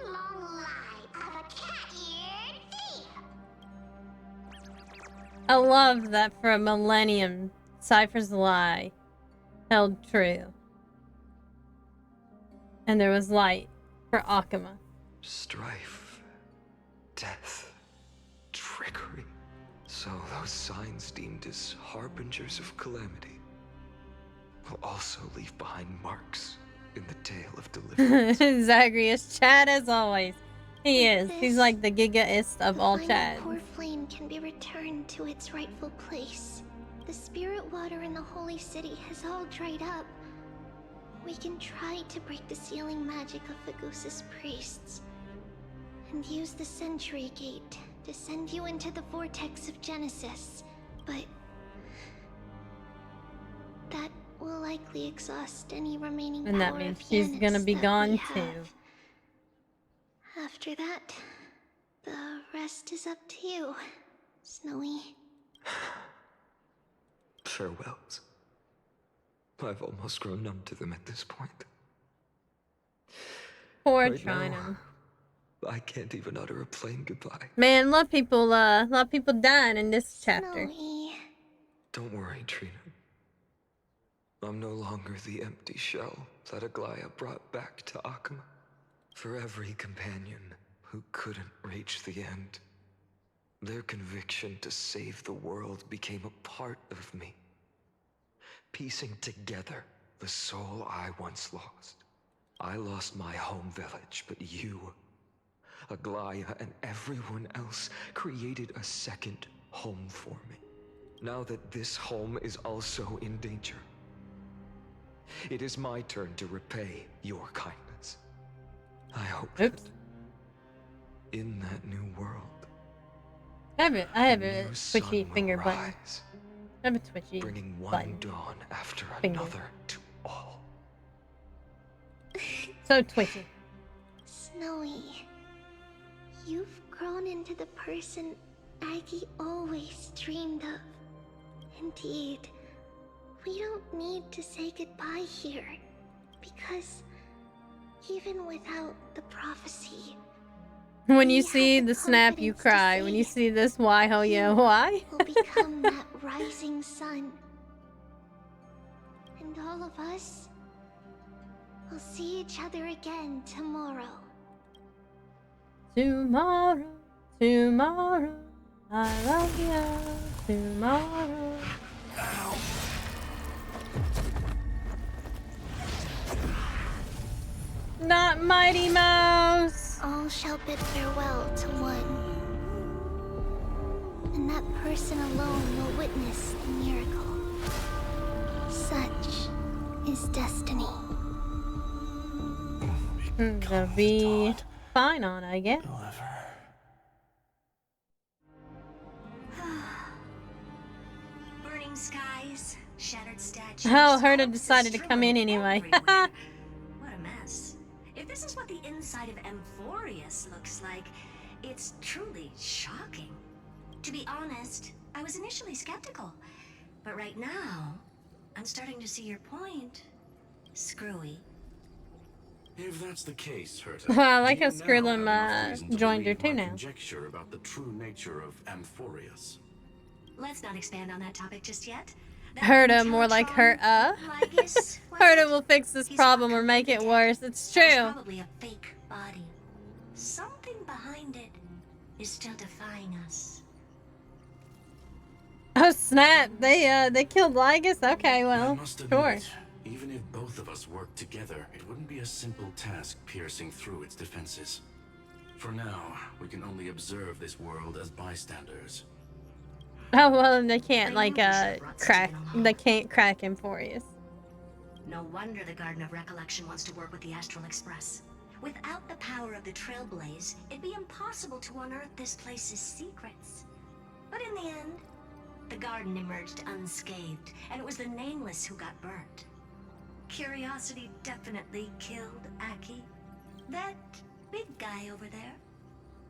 [SPEAKER 8] Long lie of a cat-eared thief.
[SPEAKER 2] I love that for a millennium, Cypher's lie held true. And there was light for Akuma.
[SPEAKER 3] Strife, death, trickery. So those signs deemed as harbingers of calamity will also leave behind marks in the tale of deliverance.
[SPEAKER 2] Zagreus, Chad as always. He is. He's like the gigaist of all
[SPEAKER 8] The
[SPEAKER 2] Chad.
[SPEAKER 8] core flame can be returned to its rightful place. The spirit water in the holy city has all dried up. We can try to break the sealing magic of Fagusis priests. and use the Century Gate to send you into the vortex of Genesis, but that will likely exhaust any remaining
[SPEAKER 2] And that
[SPEAKER 8] power
[SPEAKER 2] means
[SPEAKER 8] of
[SPEAKER 2] she's
[SPEAKER 8] Janus
[SPEAKER 2] gonna be
[SPEAKER 8] that
[SPEAKER 2] gone
[SPEAKER 8] we
[SPEAKER 2] too.
[SPEAKER 8] have. After that, the rest is up to you, Snowy.
[SPEAKER 3] Farewells. I've almost grown numb to them at this point.
[SPEAKER 2] Poor
[SPEAKER 3] Right
[SPEAKER 2] Trinum.
[SPEAKER 3] now, I can't even utter a plain goodbye.
[SPEAKER 2] Man, a lot of people dying in this chapter.
[SPEAKER 8] Snowy.
[SPEAKER 3] Don't worry, Trina. I'm no longer the empty shell that Aglaya brought back to Akama. For every companion who couldn't reach the end, their conviction to save the world became a part of me, piecing together the soul I once lost. I lost my home village, but you, Aglaya, and everyone else created a second home for me. Now that this home is also in danger, it is my turn to repay your kindness. I hope that in that new world,
[SPEAKER 2] I have a
[SPEAKER 3] new
[SPEAKER 2] twitchy
[SPEAKER 3] sun will
[SPEAKER 2] finger button.
[SPEAKER 3] rise,
[SPEAKER 2] I have a twitchy
[SPEAKER 3] bringing one
[SPEAKER 2] button.
[SPEAKER 3] dawn after
[SPEAKER 2] Finger.
[SPEAKER 3] another to all.
[SPEAKER 2] So twitchy.
[SPEAKER 8] Snowy, you've grown into the person Aggie always dreamed of. Indeed, we don't need to say goodbye here, because even without the prophecy,
[SPEAKER 2] When you see the snap, you cry. When you see this, why, oh yeah, why?
[SPEAKER 8] will become that rising sun. And all of us will see each other again tomorrow.
[SPEAKER 2] Tomorrow, tomorrow, I love you. Tomorrow. Not Mighty Mouse.
[SPEAKER 8] All shall bid farewell to one, and that person alone will witness the miracle. Such is destiny.
[SPEAKER 2] They'll be fine on, I guess.
[SPEAKER 15] Burning skies, shattered statues.
[SPEAKER 2] Oh, Herta decided to come in anyway.
[SPEAKER 15] What a mess. If this is what the inside of Amphorius looks like, it's truly shocking. To be honest, I was initially skeptical. But right now, I'm starting to see your point. Screwy.
[SPEAKER 5] If that's the case, Herta,
[SPEAKER 2] I like how
[SPEAKER 5] do you now have
[SPEAKER 2] Skrillum
[SPEAKER 5] enough reason to
[SPEAKER 2] joined her
[SPEAKER 5] believe
[SPEAKER 2] too
[SPEAKER 5] my
[SPEAKER 2] now.
[SPEAKER 5] conjecture about the true nature of Amphorius?
[SPEAKER 15] Let's not expand on that topic just yet.
[SPEAKER 2] Herta, more like Herta. Herta will fix this problem or make it worse. It's true.
[SPEAKER 15] Probably a fake body. Something behind it is still defying us.
[SPEAKER 2] Oh snap! They killed Lygus. Okay,
[SPEAKER 5] I
[SPEAKER 2] well,
[SPEAKER 5] must
[SPEAKER 2] sure.
[SPEAKER 5] admit, even if both of us worked together, it wouldn't be a simple task piercing through its defenses. For now, we can only observe this world as bystanders.
[SPEAKER 2] Oh well, and they can't like crack. They can't crack Amphorius.
[SPEAKER 15] No wonder the Garden of Recollection wants to work with the Astral Express. Without the power of the Trailblaze, it'd be impossible to unearth this place's secrets. But in the end, the garden emerged unscathed, and it was the Nameless who got burnt. Curiosity definitely killed Aki. That big guy over there.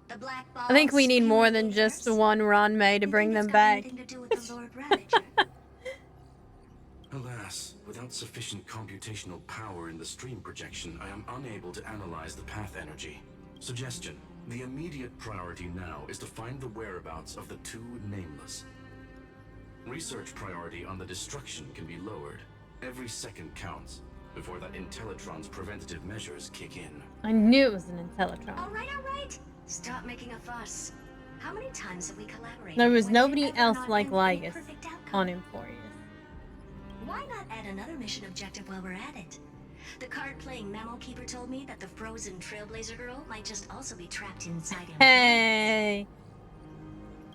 [SPEAKER 15] The black ball.
[SPEAKER 2] I think we need more than just one Ron-May to bring them back.
[SPEAKER 15] Anything to do with the Lord Ravager?
[SPEAKER 5] Alas, without sufficient computational power in the stream projection, I am unable to analyze the path energy. Suggestion: the immediate priority now is to find the whereabouts of the two Nameless. Research priority on the destruction can be lowered. Every second counts before that Intellitron's preventative measures kick in.
[SPEAKER 2] I knew it was an Intellitron.
[SPEAKER 15] All right. Stop making a fuss. How many times have we collaborated?
[SPEAKER 2] There was
[SPEAKER 15] when
[SPEAKER 2] nobody
[SPEAKER 15] there'd ever
[SPEAKER 2] else
[SPEAKER 15] not
[SPEAKER 2] like
[SPEAKER 15] been any
[SPEAKER 2] Lygus
[SPEAKER 15] perfect outcome?
[SPEAKER 2] on Amphorius.
[SPEAKER 15] Why not add another mission objective while we're at it? The card-playing memo keeper told me that the frozen Trailblazer girl might just also be trapped inside him.
[SPEAKER 2] Hey,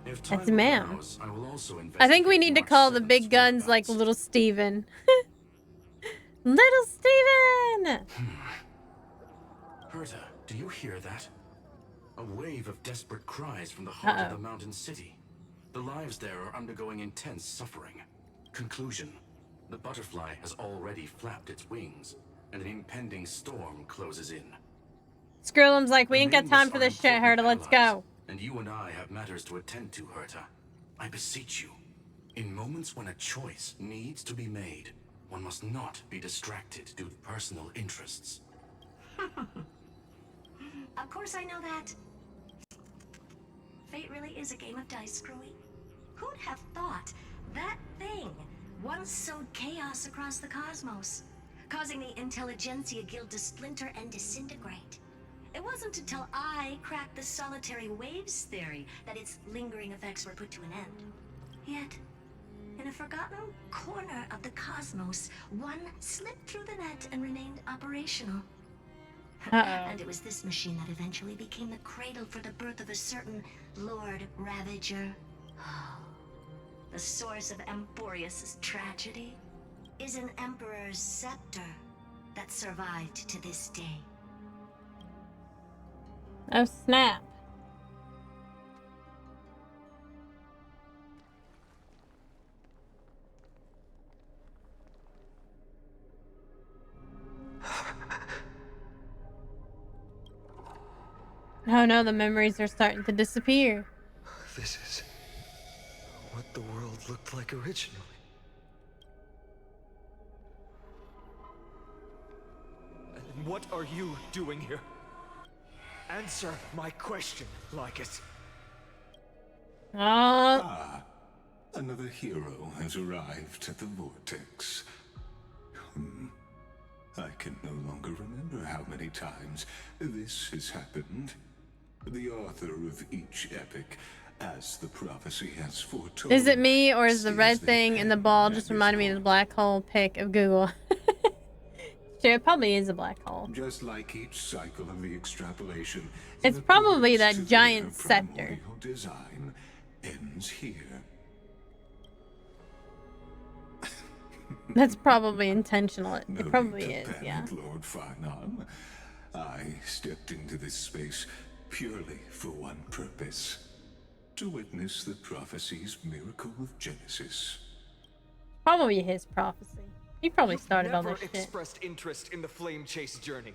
[SPEAKER 5] If time
[SPEAKER 2] that's a man.
[SPEAKER 5] allows, I will also
[SPEAKER 2] I think we need to call the big guns like Little Steven. Little Steven!
[SPEAKER 5] Herta, do you hear that? A wave of desperate cries from the heart of the mountain city. The lives there are undergoing intense suffering. Conclusion. The butterfly has already flapped its wings, and an impending storm closes in.
[SPEAKER 2] Skrillum's like, we ain't got time for this shit, Herta. Let's go.
[SPEAKER 5] And you and I have matters to attend to, Herta. I beseech you. In moments when a choice needs to be made, one must not be distracted due to personal interests.
[SPEAKER 15] Of course I know that. Fate really is a game of dice, Screwy. Who'd have thought that thing once sowed chaos across the cosmos, causing the Intelligentsia Guild to splinter and disintegrate? It wasn't until I cracked the solitary waves theory that its lingering effects were put to an end. Yet, in a forgotten corner of the cosmos, one slipped through the net and remained operational. And it was this machine that eventually became the cradle for the birth of a certain Lord Ravager. The source of Emporius' tragedy is an Emperor's scepter that survived to this day.
[SPEAKER 2] Oh, snap. Oh no, the memories are starting to disappear.
[SPEAKER 3] This is what the world looked like originally.
[SPEAKER 6] And what are you doing here? Answer my question, Lycus.
[SPEAKER 20] Ah, another hero has arrived at the vortex. I can no longer remember how many times this has happened. The author of each epic, as the prophecy has foretold.
[SPEAKER 2] Is it me, or is the red thing in the ball just reminding me of the black hole pic of Google? Sure, it probably is a black hole.
[SPEAKER 20] Just like each cycle of the extrapolation,
[SPEAKER 2] It's probably that giant scepter.
[SPEAKER 20] Design ends here.
[SPEAKER 2] That's probably intentional. It probably is, yeah.
[SPEAKER 20] Lord Farnon, I stepped into this space purely for one purpose: to witness the prophecy's miracle of Genesis.
[SPEAKER 2] Probably his prophecy. He probably started all
[SPEAKER 6] Never
[SPEAKER 2] this shit.
[SPEAKER 6] expressed interest in the flame chase journey.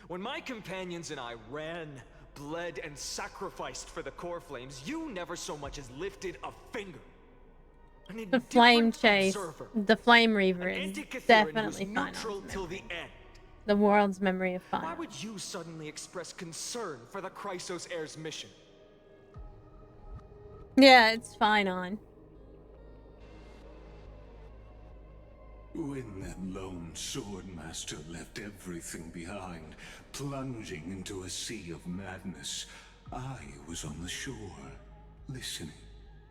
[SPEAKER 6] When my companions and I ran, bled, and sacrificed for the core flames, you never so much as lifted a finger.
[SPEAKER 2] The flame chase, the flame reaver is definitely fine.
[SPEAKER 6] Till the end.
[SPEAKER 2] The world's memory of fire.
[SPEAKER 6] Why would you suddenly express concern for the Chrysos heir's mission?
[SPEAKER 2] Yeah, it's fine on.
[SPEAKER 20] When that lone swordmaster left everything behind, plunging into a sea of madness, I was on the shore, listening.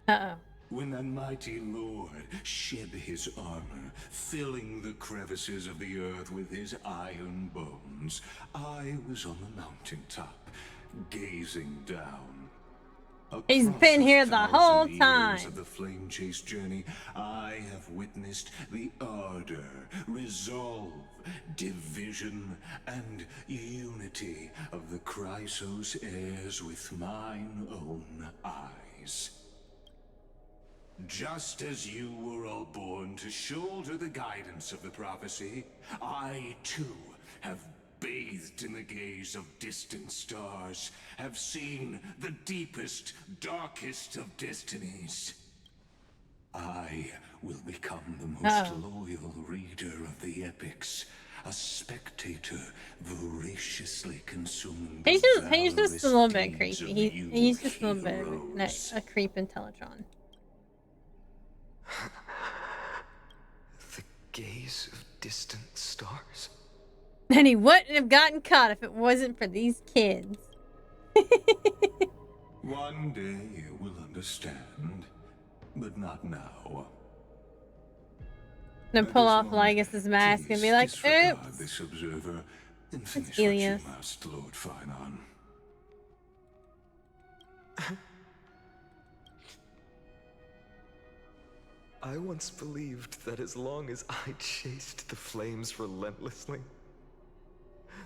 [SPEAKER 2] Uh-oh.
[SPEAKER 20] When that mighty lord shed his armor, filling the crevices of the earth with his iron bones, I was on the mountaintop, gazing down.
[SPEAKER 2] He's been here the whole time.
[SPEAKER 20] Of the flame chase journey, I have witnessed the ardor, resolve, division, and unity of the Chrysos heirs with mine own eyes. Just as you were all born to shoulder the guidance of the prophecy, I too have bathed in the gaze of distant stars, have seen the deepest, darkest of destinies. I will become the most loyal reader of the epics, a spectator voraciously consuming
[SPEAKER 2] He's just a little bit creepy. He's just a little bit of a creep intelligent.
[SPEAKER 3] The gaze of distant stars.
[SPEAKER 2] And he wouldn't have gotten caught if it wasn't for these kids.
[SPEAKER 20] One day you will understand, but not now.
[SPEAKER 2] Then pull off Lycus's mask and be like, oops.
[SPEAKER 20] This observer and finish
[SPEAKER 2] It's Elias.
[SPEAKER 20] what you must, Lord Farnon.
[SPEAKER 3] I once believed that as long as I chased the flames relentlessly,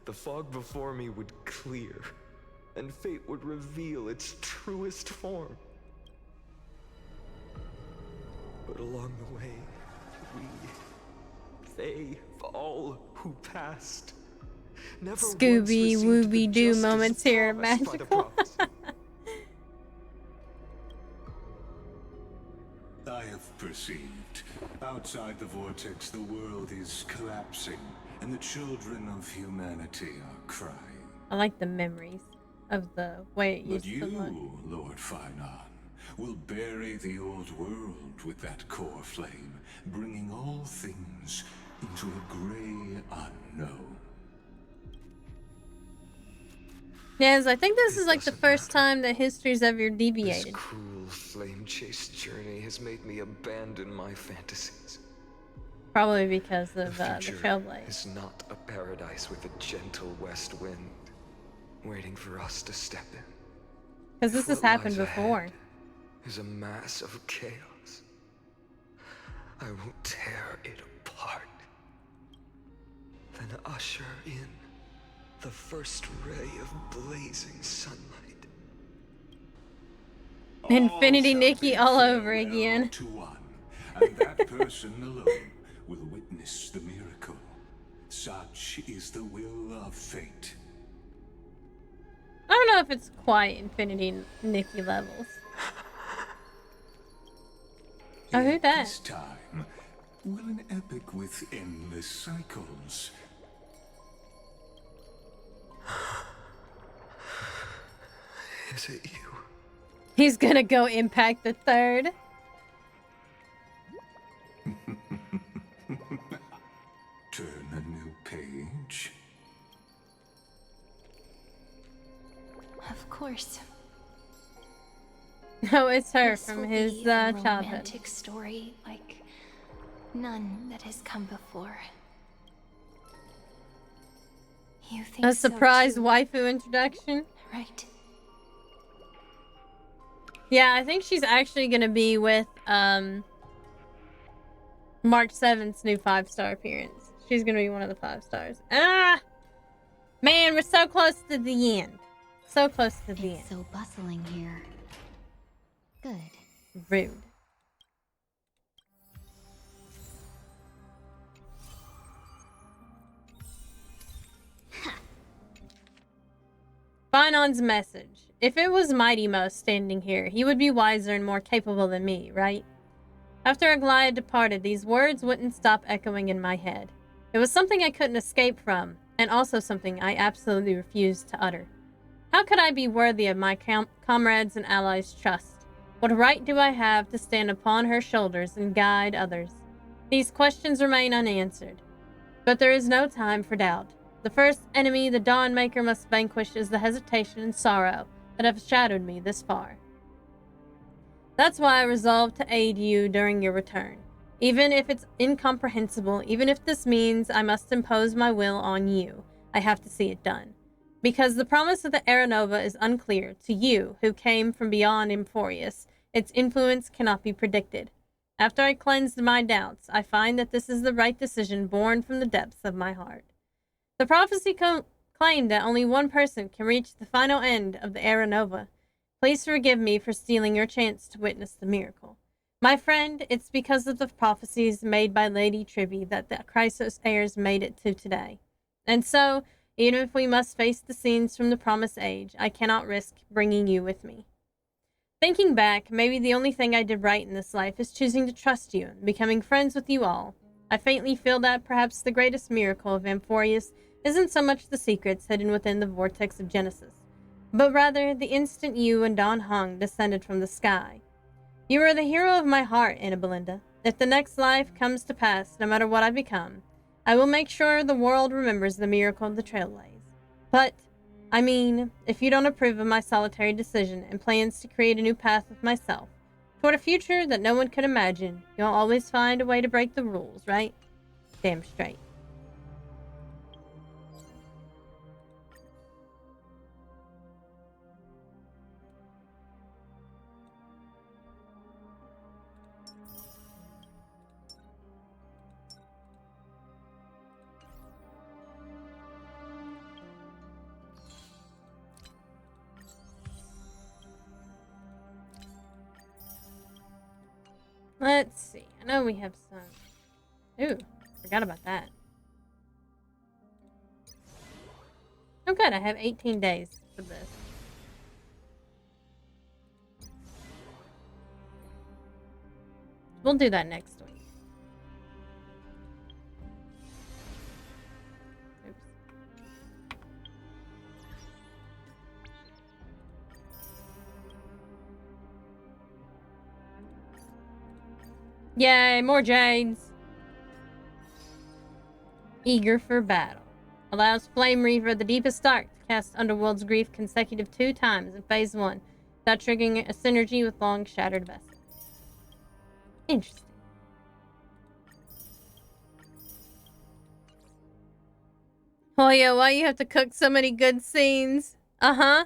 [SPEAKER 3] the fog before me would clear, and fate would reveal its truest form. But along the way, they, all who passed, never
[SPEAKER 2] Scooby
[SPEAKER 3] once received the
[SPEAKER 2] Wooby Doo
[SPEAKER 3] justice
[SPEAKER 2] moments here,
[SPEAKER 3] promised by the
[SPEAKER 2] magical.
[SPEAKER 3] prophecy.
[SPEAKER 20] I have perceived. Outside the vortex, the world is collapsing, and the children of humanity are crying.
[SPEAKER 2] I like the memories of the way it used
[SPEAKER 20] But
[SPEAKER 2] to look.
[SPEAKER 20] you, Lord Finon, will bury the old world with that core flame, bringing all things into a gray unknown.
[SPEAKER 2] Yes, I think this is like the first time that history's ever
[SPEAKER 3] This
[SPEAKER 2] deviated.
[SPEAKER 3] cruel flame chase journey has made me abandon my fantasies.
[SPEAKER 2] Probably because of
[SPEAKER 3] The
[SPEAKER 2] the
[SPEAKER 3] future
[SPEAKER 2] Trailblaze.
[SPEAKER 3] is not a paradise with a gentle west wind waiting for us to step in.
[SPEAKER 2] Because this
[SPEAKER 3] If
[SPEAKER 2] has
[SPEAKER 3] what
[SPEAKER 2] happened
[SPEAKER 3] lies
[SPEAKER 2] before.
[SPEAKER 3] ahead is a mass of chaos, I will tear it apart. Then usher in the first ray of blazing sunlight.
[SPEAKER 2] Infinity Nikki all over again.
[SPEAKER 20] To one, and that person alone will witness the miracle. Such is the will of fate.
[SPEAKER 2] I don't know if it's quite Infinity Nikki levels. Oh, who that?
[SPEAKER 20] This time, will an epic with endless cycles.
[SPEAKER 3] Is it you?
[SPEAKER 2] He's gonna go impact the third.
[SPEAKER 20] Turn a new page.
[SPEAKER 4] Of course.
[SPEAKER 2] No, it's her
[SPEAKER 4] This
[SPEAKER 2] from
[SPEAKER 4] will
[SPEAKER 2] his
[SPEAKER 4] be a
[SPEAKER 2] childhood.
[SPEAKER 4] romantic story like none that has come before. You think
[SPEAKER 2] A surprise
[SPEAKER 4] so too,
[SPEAKER 2] waifu introduction.
[SPEAKER 4] right?
[SPEAKER 2] Yeah, I think she's actually gonna be with March 7th's new 5-star appearance. She's gonna be one of the 5 stars. Ah! Man, we're so close to the end. So close to the end.
[SPEAKER 21] It's so bustling here. Good.
[SPEAKER 2] Rude. Finon's message. If it was Mighty Mo standing here, he would be wiser and more capable than me, right? After Aglaia departed, these words wouldn't stop echoing in my head. It was something I couldn't escape from, and also something I absolutely refused to utter. How could I be worthy of my comrades' and allies' trust? What right do I have to stand upon her shoulders and guide others? These questions remain unanswered. But there is no time for doubt. The first enemy the Dawnmaker must vanquish is the hesitation and sorrow that have shadowed me this far. That's why I resolved to aid you during your return. Even if it's incomprehensible, even if this means I must impose my will on you, I have to see it done. Because the promise of the Era Nova is unclear to you who came from beyond Emphorius, its influence cannot be predicted. After I cleansed my doubts, I find that this is the right decision born from the depths of my heart. The prophecy claimed that only one person can reach the final end of the Era Nova. Please forgive me for stealing your chance to witness the miracle. My friend, it's because of the prophecies made by Lady Tribby that the Chrysos heirs made it to today. And so, even if we must face the scenes from the Promised Age, I cannot risk bringing you with me. Thinking back, maybe the only thing I did right in this life is choosing to trust you and becoming friends with you all. I faintly feel that perhaps the greatest miracle of Emphorius isn't so much the secrets hidden within the vortex of Genesis, but rather the instant you and Don Hung descended from the sky. You are the hero of my heart, Anna Belinda. If the next life comes to pass, no matter what I become, I will make sure the world remembers the miracle of the Trailblaze. But, I mean, if you don't approve of my solitary decision and plans to create a new path of myself, toward a future that no one could imagine, you'll always find a way to break the rules, right? Damn straight. Let's see. I know we have some. Ooh, forgot about that. Oh good, I have 18 days for this. We'll do that next week. Oops. Yay, more Jades! Eager for battle. Allows Flame Reaver the deepest dark to cast Underworld's Grief consecutive 2 times in Phase 1 without triggering a synergy with Long Shattered Vessel. Interesting. Oh yeah, why you have to cook so many good scenes? Uh-huh.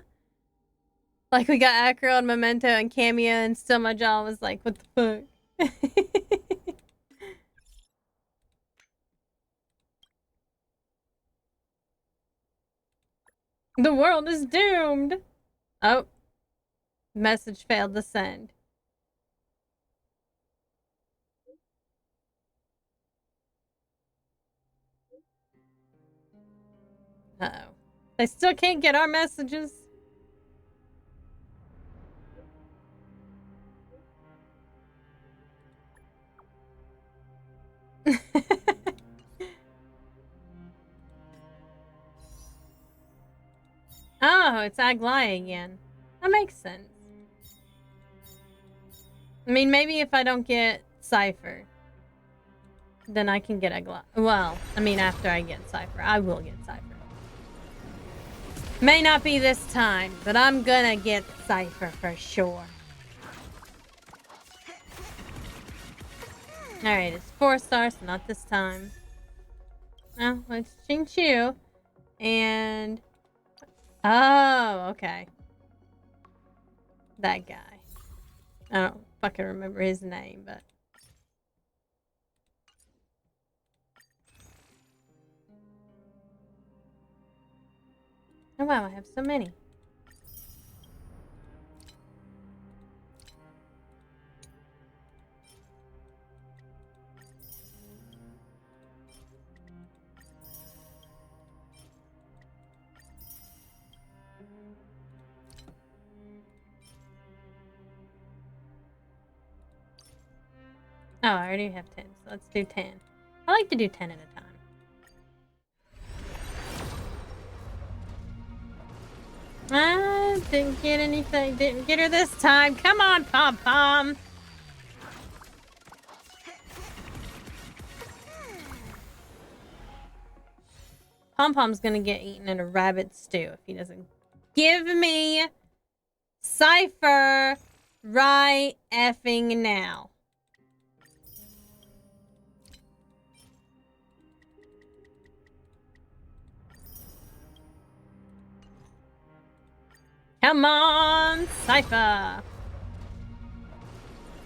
[SPEAKER 2] Like we got Acro and Memento and Cameo and still my jaw was like, what the fuck? The world is doomed! Oh. Message failed to send. Uh-oh. They still can't get our messages. Oh, it's Aglaia again. That makes sense. I mean, maybe if I don't get Cypher, then I can get Aglaia. Well, I mean, after I get Cypher. I will get Cypher. May not be this time, but I'm gonna get Cypher for sure. Alright, it's 4 stars, so not this time. Oh, it's Xingqiu. And... oh, okay. That guy. I don't fucking remember his name, but... oh wow, I have so many. Oh, I already have 10, so let's do 10. I like to do 10 at a time. Didn't get anything. Didn't get her this time. Come on, Pom Pom. Pom Pom's gonna get eaten in a rabbit stew if he doesn't give me Cypher right effing now. Come on, Cypher.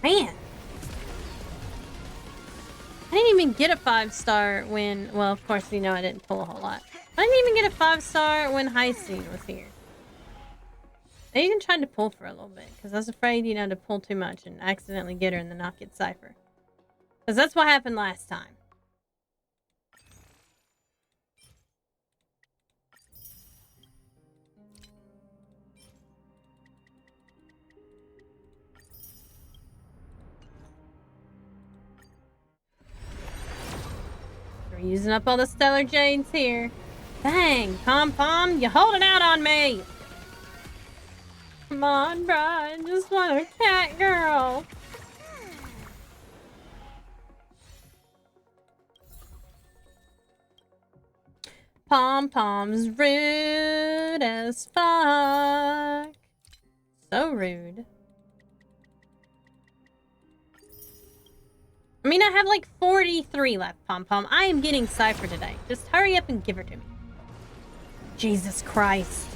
[SPEAKER 2] Man. I didn't even get a 5-star when, well, of course, you know, I didn't pull a whole lot. I didn't even get a 5-star when Hyacinth was here. I even tried to pull for a little bit, because I was afraid, you know, to pull too much and accidentally get her and then not get Cypher. Because that's what happened last time. We're using up all the Stellar Jades here. Dang, Pom Pom, you're holding out on me! Come on, bro, I just want a cat girl. Pom Pom's rude as fuck. So rude. I mean, I have like 43 left, Pom Pom. I am getting Cypher today. Just hurry up and give her to me. Jesus Christ.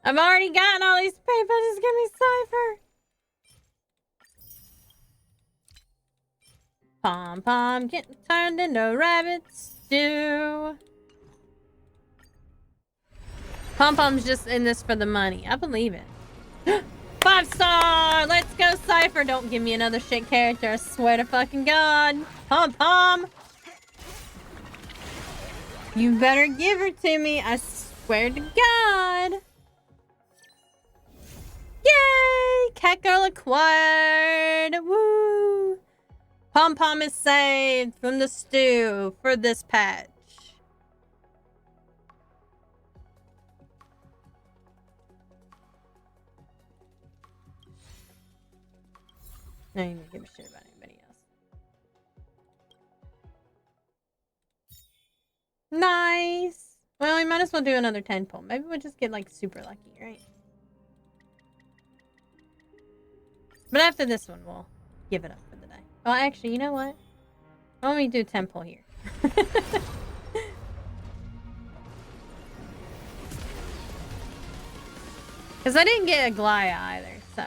[SPEAKER 2] I've already gotten all these people. Just give me Cypher. Pom Pom getting turned into rabbit stew. Pom-Pom's just in this for the money. I believe it. 5-star! Let's go, Cypher! Don't give me another shit character, I swear to fucking God. Pom-Pom! You better give her to me, I swear to God. Yay! CATGIRL acquired! Woo! Pom-Pom is saved from the stew for this patch. No, you don't give a shit about anybody else. Nice! Well, we might as well do another 10 pull. Maybe we'll just get, like, super lucky, right? But after this one, we'll give it up for the day. Well, actually, you know what? Why don't we do 10 pull here? Because I didn't get a Glaya either, so...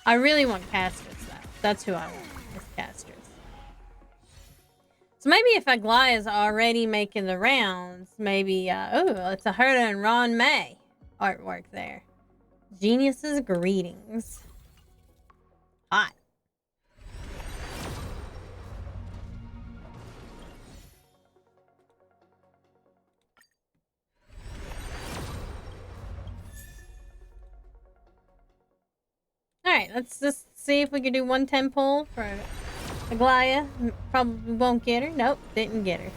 [SPEAKER 2] I really want Castress, though. That's who I want, is Castress. So maybe if Aglaya is already making the rounds, maybe, oh, it's a Herta and Ron May artwork there. Genius's greetings. Hot. Alright, let's just see if we can do 110 pull for Aglaya. Probably won't get her. Nope, didn't get her.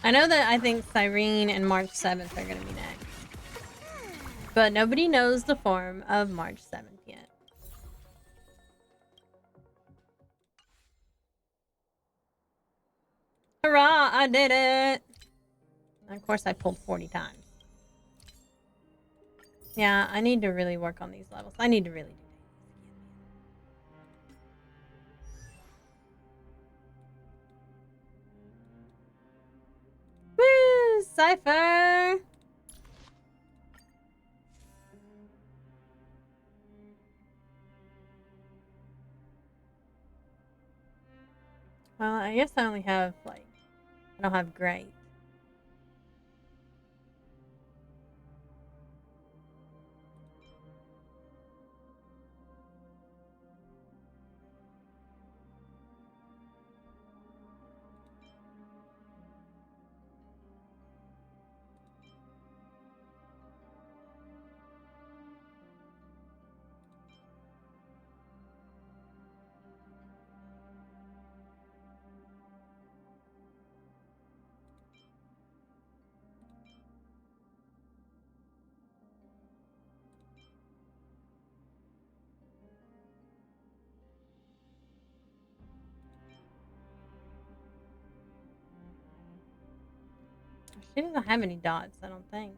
[SPEAKER 2] I know that I think Cyrene and March 7th are going to be next. But nobody knows the form of March 7th yet. Hurrah! I did it! And of course, I pulled 40 times. Yeah, I need to really work on these levels. I need to really do that. Woo! Cypher! Well, I guess I only have, like... I don't have great. She doesn't have any dots, I don't think.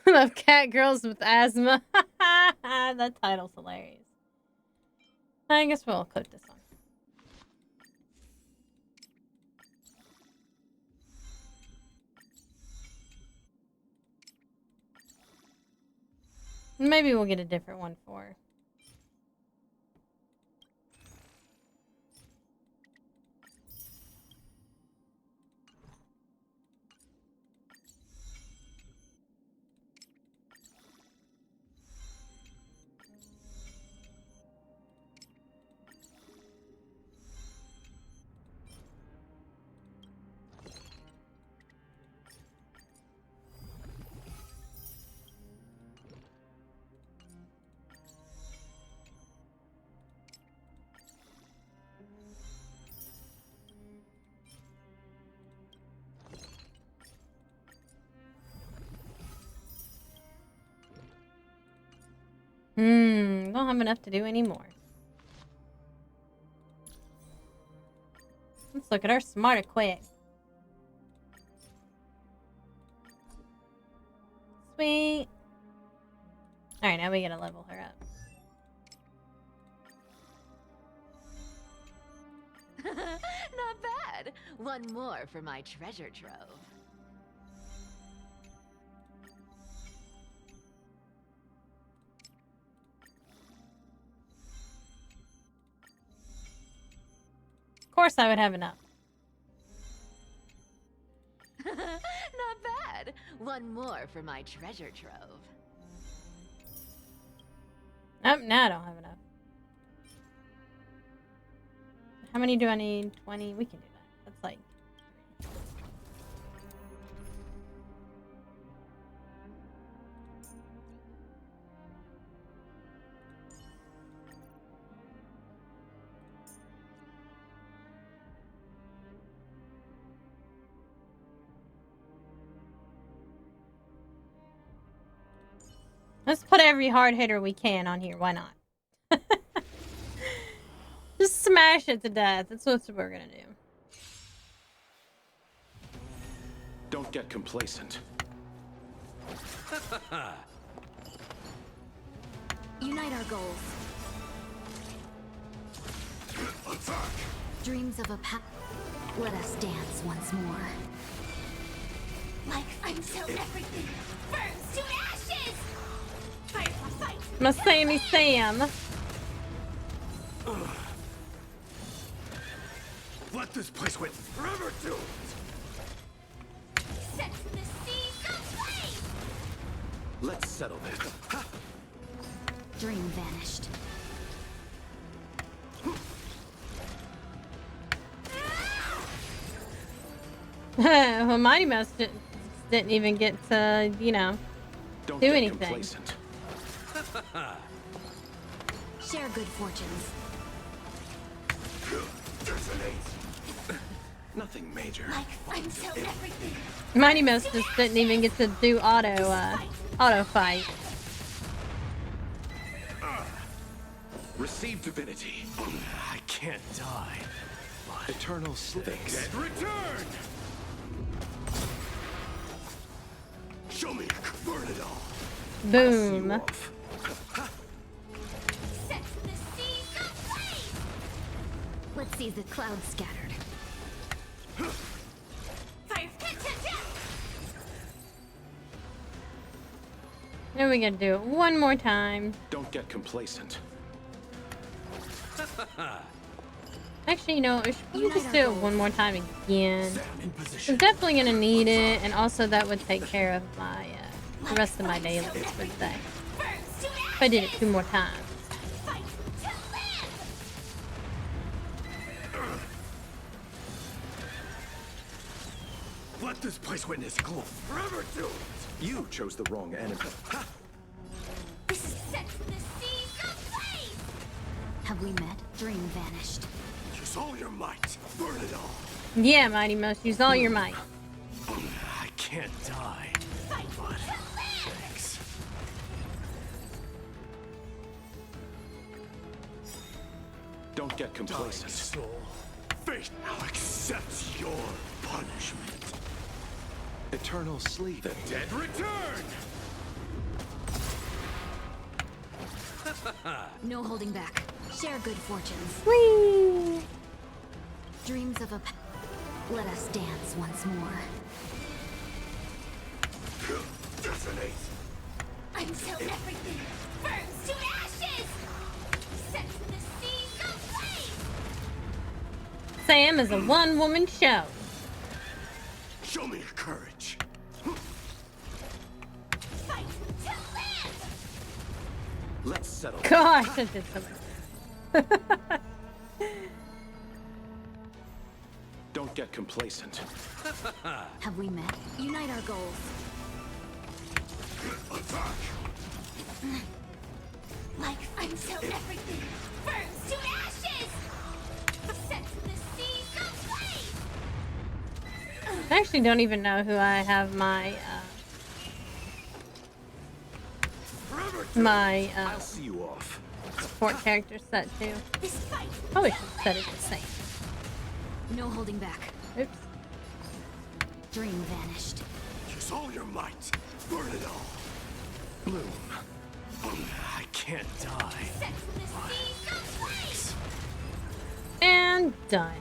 [SPEAKER 2] I love cat girls with asthma. That title's hilarious. I guess we'll clip this one. Maybe we'll get a different one for her. don't have enough to do anymore. Let's look at our smart equip. Sweet. Alright, now we gotta level her up.
[SPEAKER 1] Not bad. One more for my treasure trove.
[SPEAKER 2] Of course I would have enough.
[SPEAKER 1] Not bad. One more for my treasure trove.
[SPEAKER 2] Oh, now I don't have enough. How many do I need? 20? We can do that. That's like... Let's put every hard hitter we can on here. Why not? Just smash it to death. That's what we're gonna do.
[SPEAKER 16] Don't get complacent.
[SPEAKER 9] Unite our goals.
[SPEAKER 20] Attack!
[SPEAKER 9] Dreams of a Let us dance once more.
[SPEAKER 8] Like until everything burns to ashes! Fight for fight!
[SPEAKER 2] My Sammy Sam.
[SPEAKER 12] Let this place wait forever doomed!
[SPEAKER 8] Set the seas aflame!
[SPEAKER 16] Let's settle this.
[SPEAKER 9] Dream vanished.
[SPEAKER 2] Well, Mighty Mouse didn't even get to, you know,
[SPEAKER 16] Don't
[SPEAKER 2] do
[SPEAKER 16] get
[SPEAKER 2] anything.
[SPEAKER 16] Complacent.
[SPEAKER 9] Share good fortunes.
[SPEAKER 16] Nothing major.
[SPEAKER 8] Like until everything
[SPEAKER 2] Mighty Mouse just didn't even get to do auto fight.
[SPEAKER 16] Receive divinity.
[SPEAKER 12] I can't die.
[SPEAKER 16] Eternal stakes.
[SPEAKER 12] Dead return! Show me, burn it all.
[SPEAKER 2] Boom.
[SPEAKER 8] set the seas aflame!
[SPEAKER 9] Let's see the clouds scattered.
[SPEAKER 8] Fire!
[SPEAKER 2] Then we gotta do it one more time.
[SPEAKER 16] Don't get complacent.
[SPEAKER 2] Actually, you know, we should just do it one more time again. I'm definitely gonna need it, and also that would take care of my the rest of my dailies for the day. If I did it 2 more times.
[SPEAKER 12] Let this place witness glory forever doomed!
[SPEAKER 16] You chose the wrong enemy.
[SPEAKER 8] Set the seas aflame!
[SPEAKER 9] Have we met? Dream vanished.
[SPEAKER 12] Use all your might, burn it all.
[SPEAKER 2] Yeah, Mighty Mouse, use all your might.
[SPEAKER 12] I can't die. But thanks.
[SPEAKER 16] Don't get complacent.
[SPEAKER 12] Soul. Fate now accepts your punishment.
[SPEAKER 16] Eternal sleep.
[SPEAKER 12] The dead return!
[SPEAKER 9] No holding back. Share good fortunes.
[SPEAKER 2] Whee!
[SPEAKER 9] Dreams of a Let us dance once more.
[SPEAKER 12] Detonate!
[SPEAKER 8] Until everything burns to ashes! Set the seas aflame!
[SPEAKER 2] Sam is a one-woman show.
[SPEAKER 12] Show me your courage.
[SPEAKER 8] Fight to live!
[SPEAKER 16] Let's settle.
[SPEAKER 2] Gosh, I did something.
[SPEAKER 16] Don't get complacent.
[SPEAKER 9] Have we met? Unite our goals.
[SPEAKER 12] Attack!
[SPEAKER 8] Like until everything burns to ashes! Set the seas aflame!
[SPEAKER 2] I actually don't even know who I have my
[SPEAKER 12] Forever
[SPEAKER 2] my
[SPEAKER 16] I'll see you off.
[SPEAKER 2] support character set too. Probably should have set it the same.
[SPEAKER 9] No holding back.
[SPEAKER 2] Oops.
[SPEAKER 9] Dream vanished.
[SPEAKER 12] Use all your might. Burn it all.
[SPEAKER 16] Bloom. I can't die.
[SPEAKER 2] And done.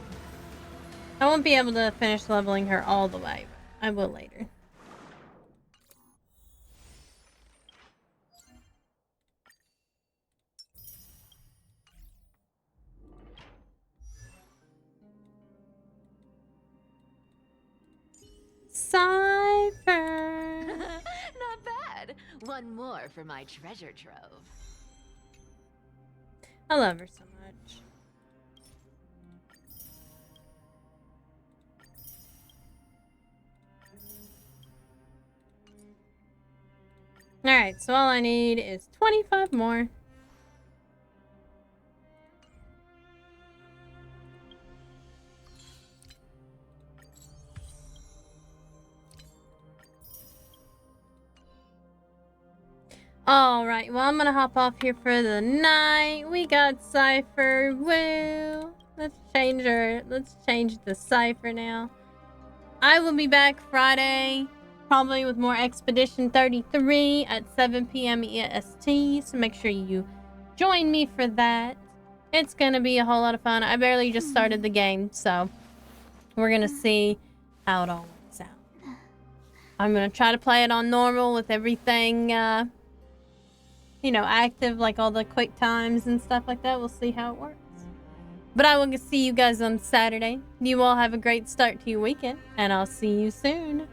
[SPEAKER 2] I won't be able to finish leveling her all the way, but I will later. Cypher!
[SPEAKER 1] Not bad. One more for my treasure trove.
[SPEAKER 2] I love her so much. Alright, so all I need is 25 more. Alright, well I'm gonna hop off here for the night. We got Cypher. Woo! Let's change the Cypher now. I will be back Friday, probably with more Expedition 33 at 7 p.m. EST, so make sure you join me for that. It's gonna be a whole lot of fun. I barely just started the game, so we're gonna see how it all works out. I'm gonna try to play it on normal with everything, you know, active, like all the quick times and stuff like that. We'll see how it works. But I will see you guys on Saturday. You all have a great start to your weekend, and I'll see you soon.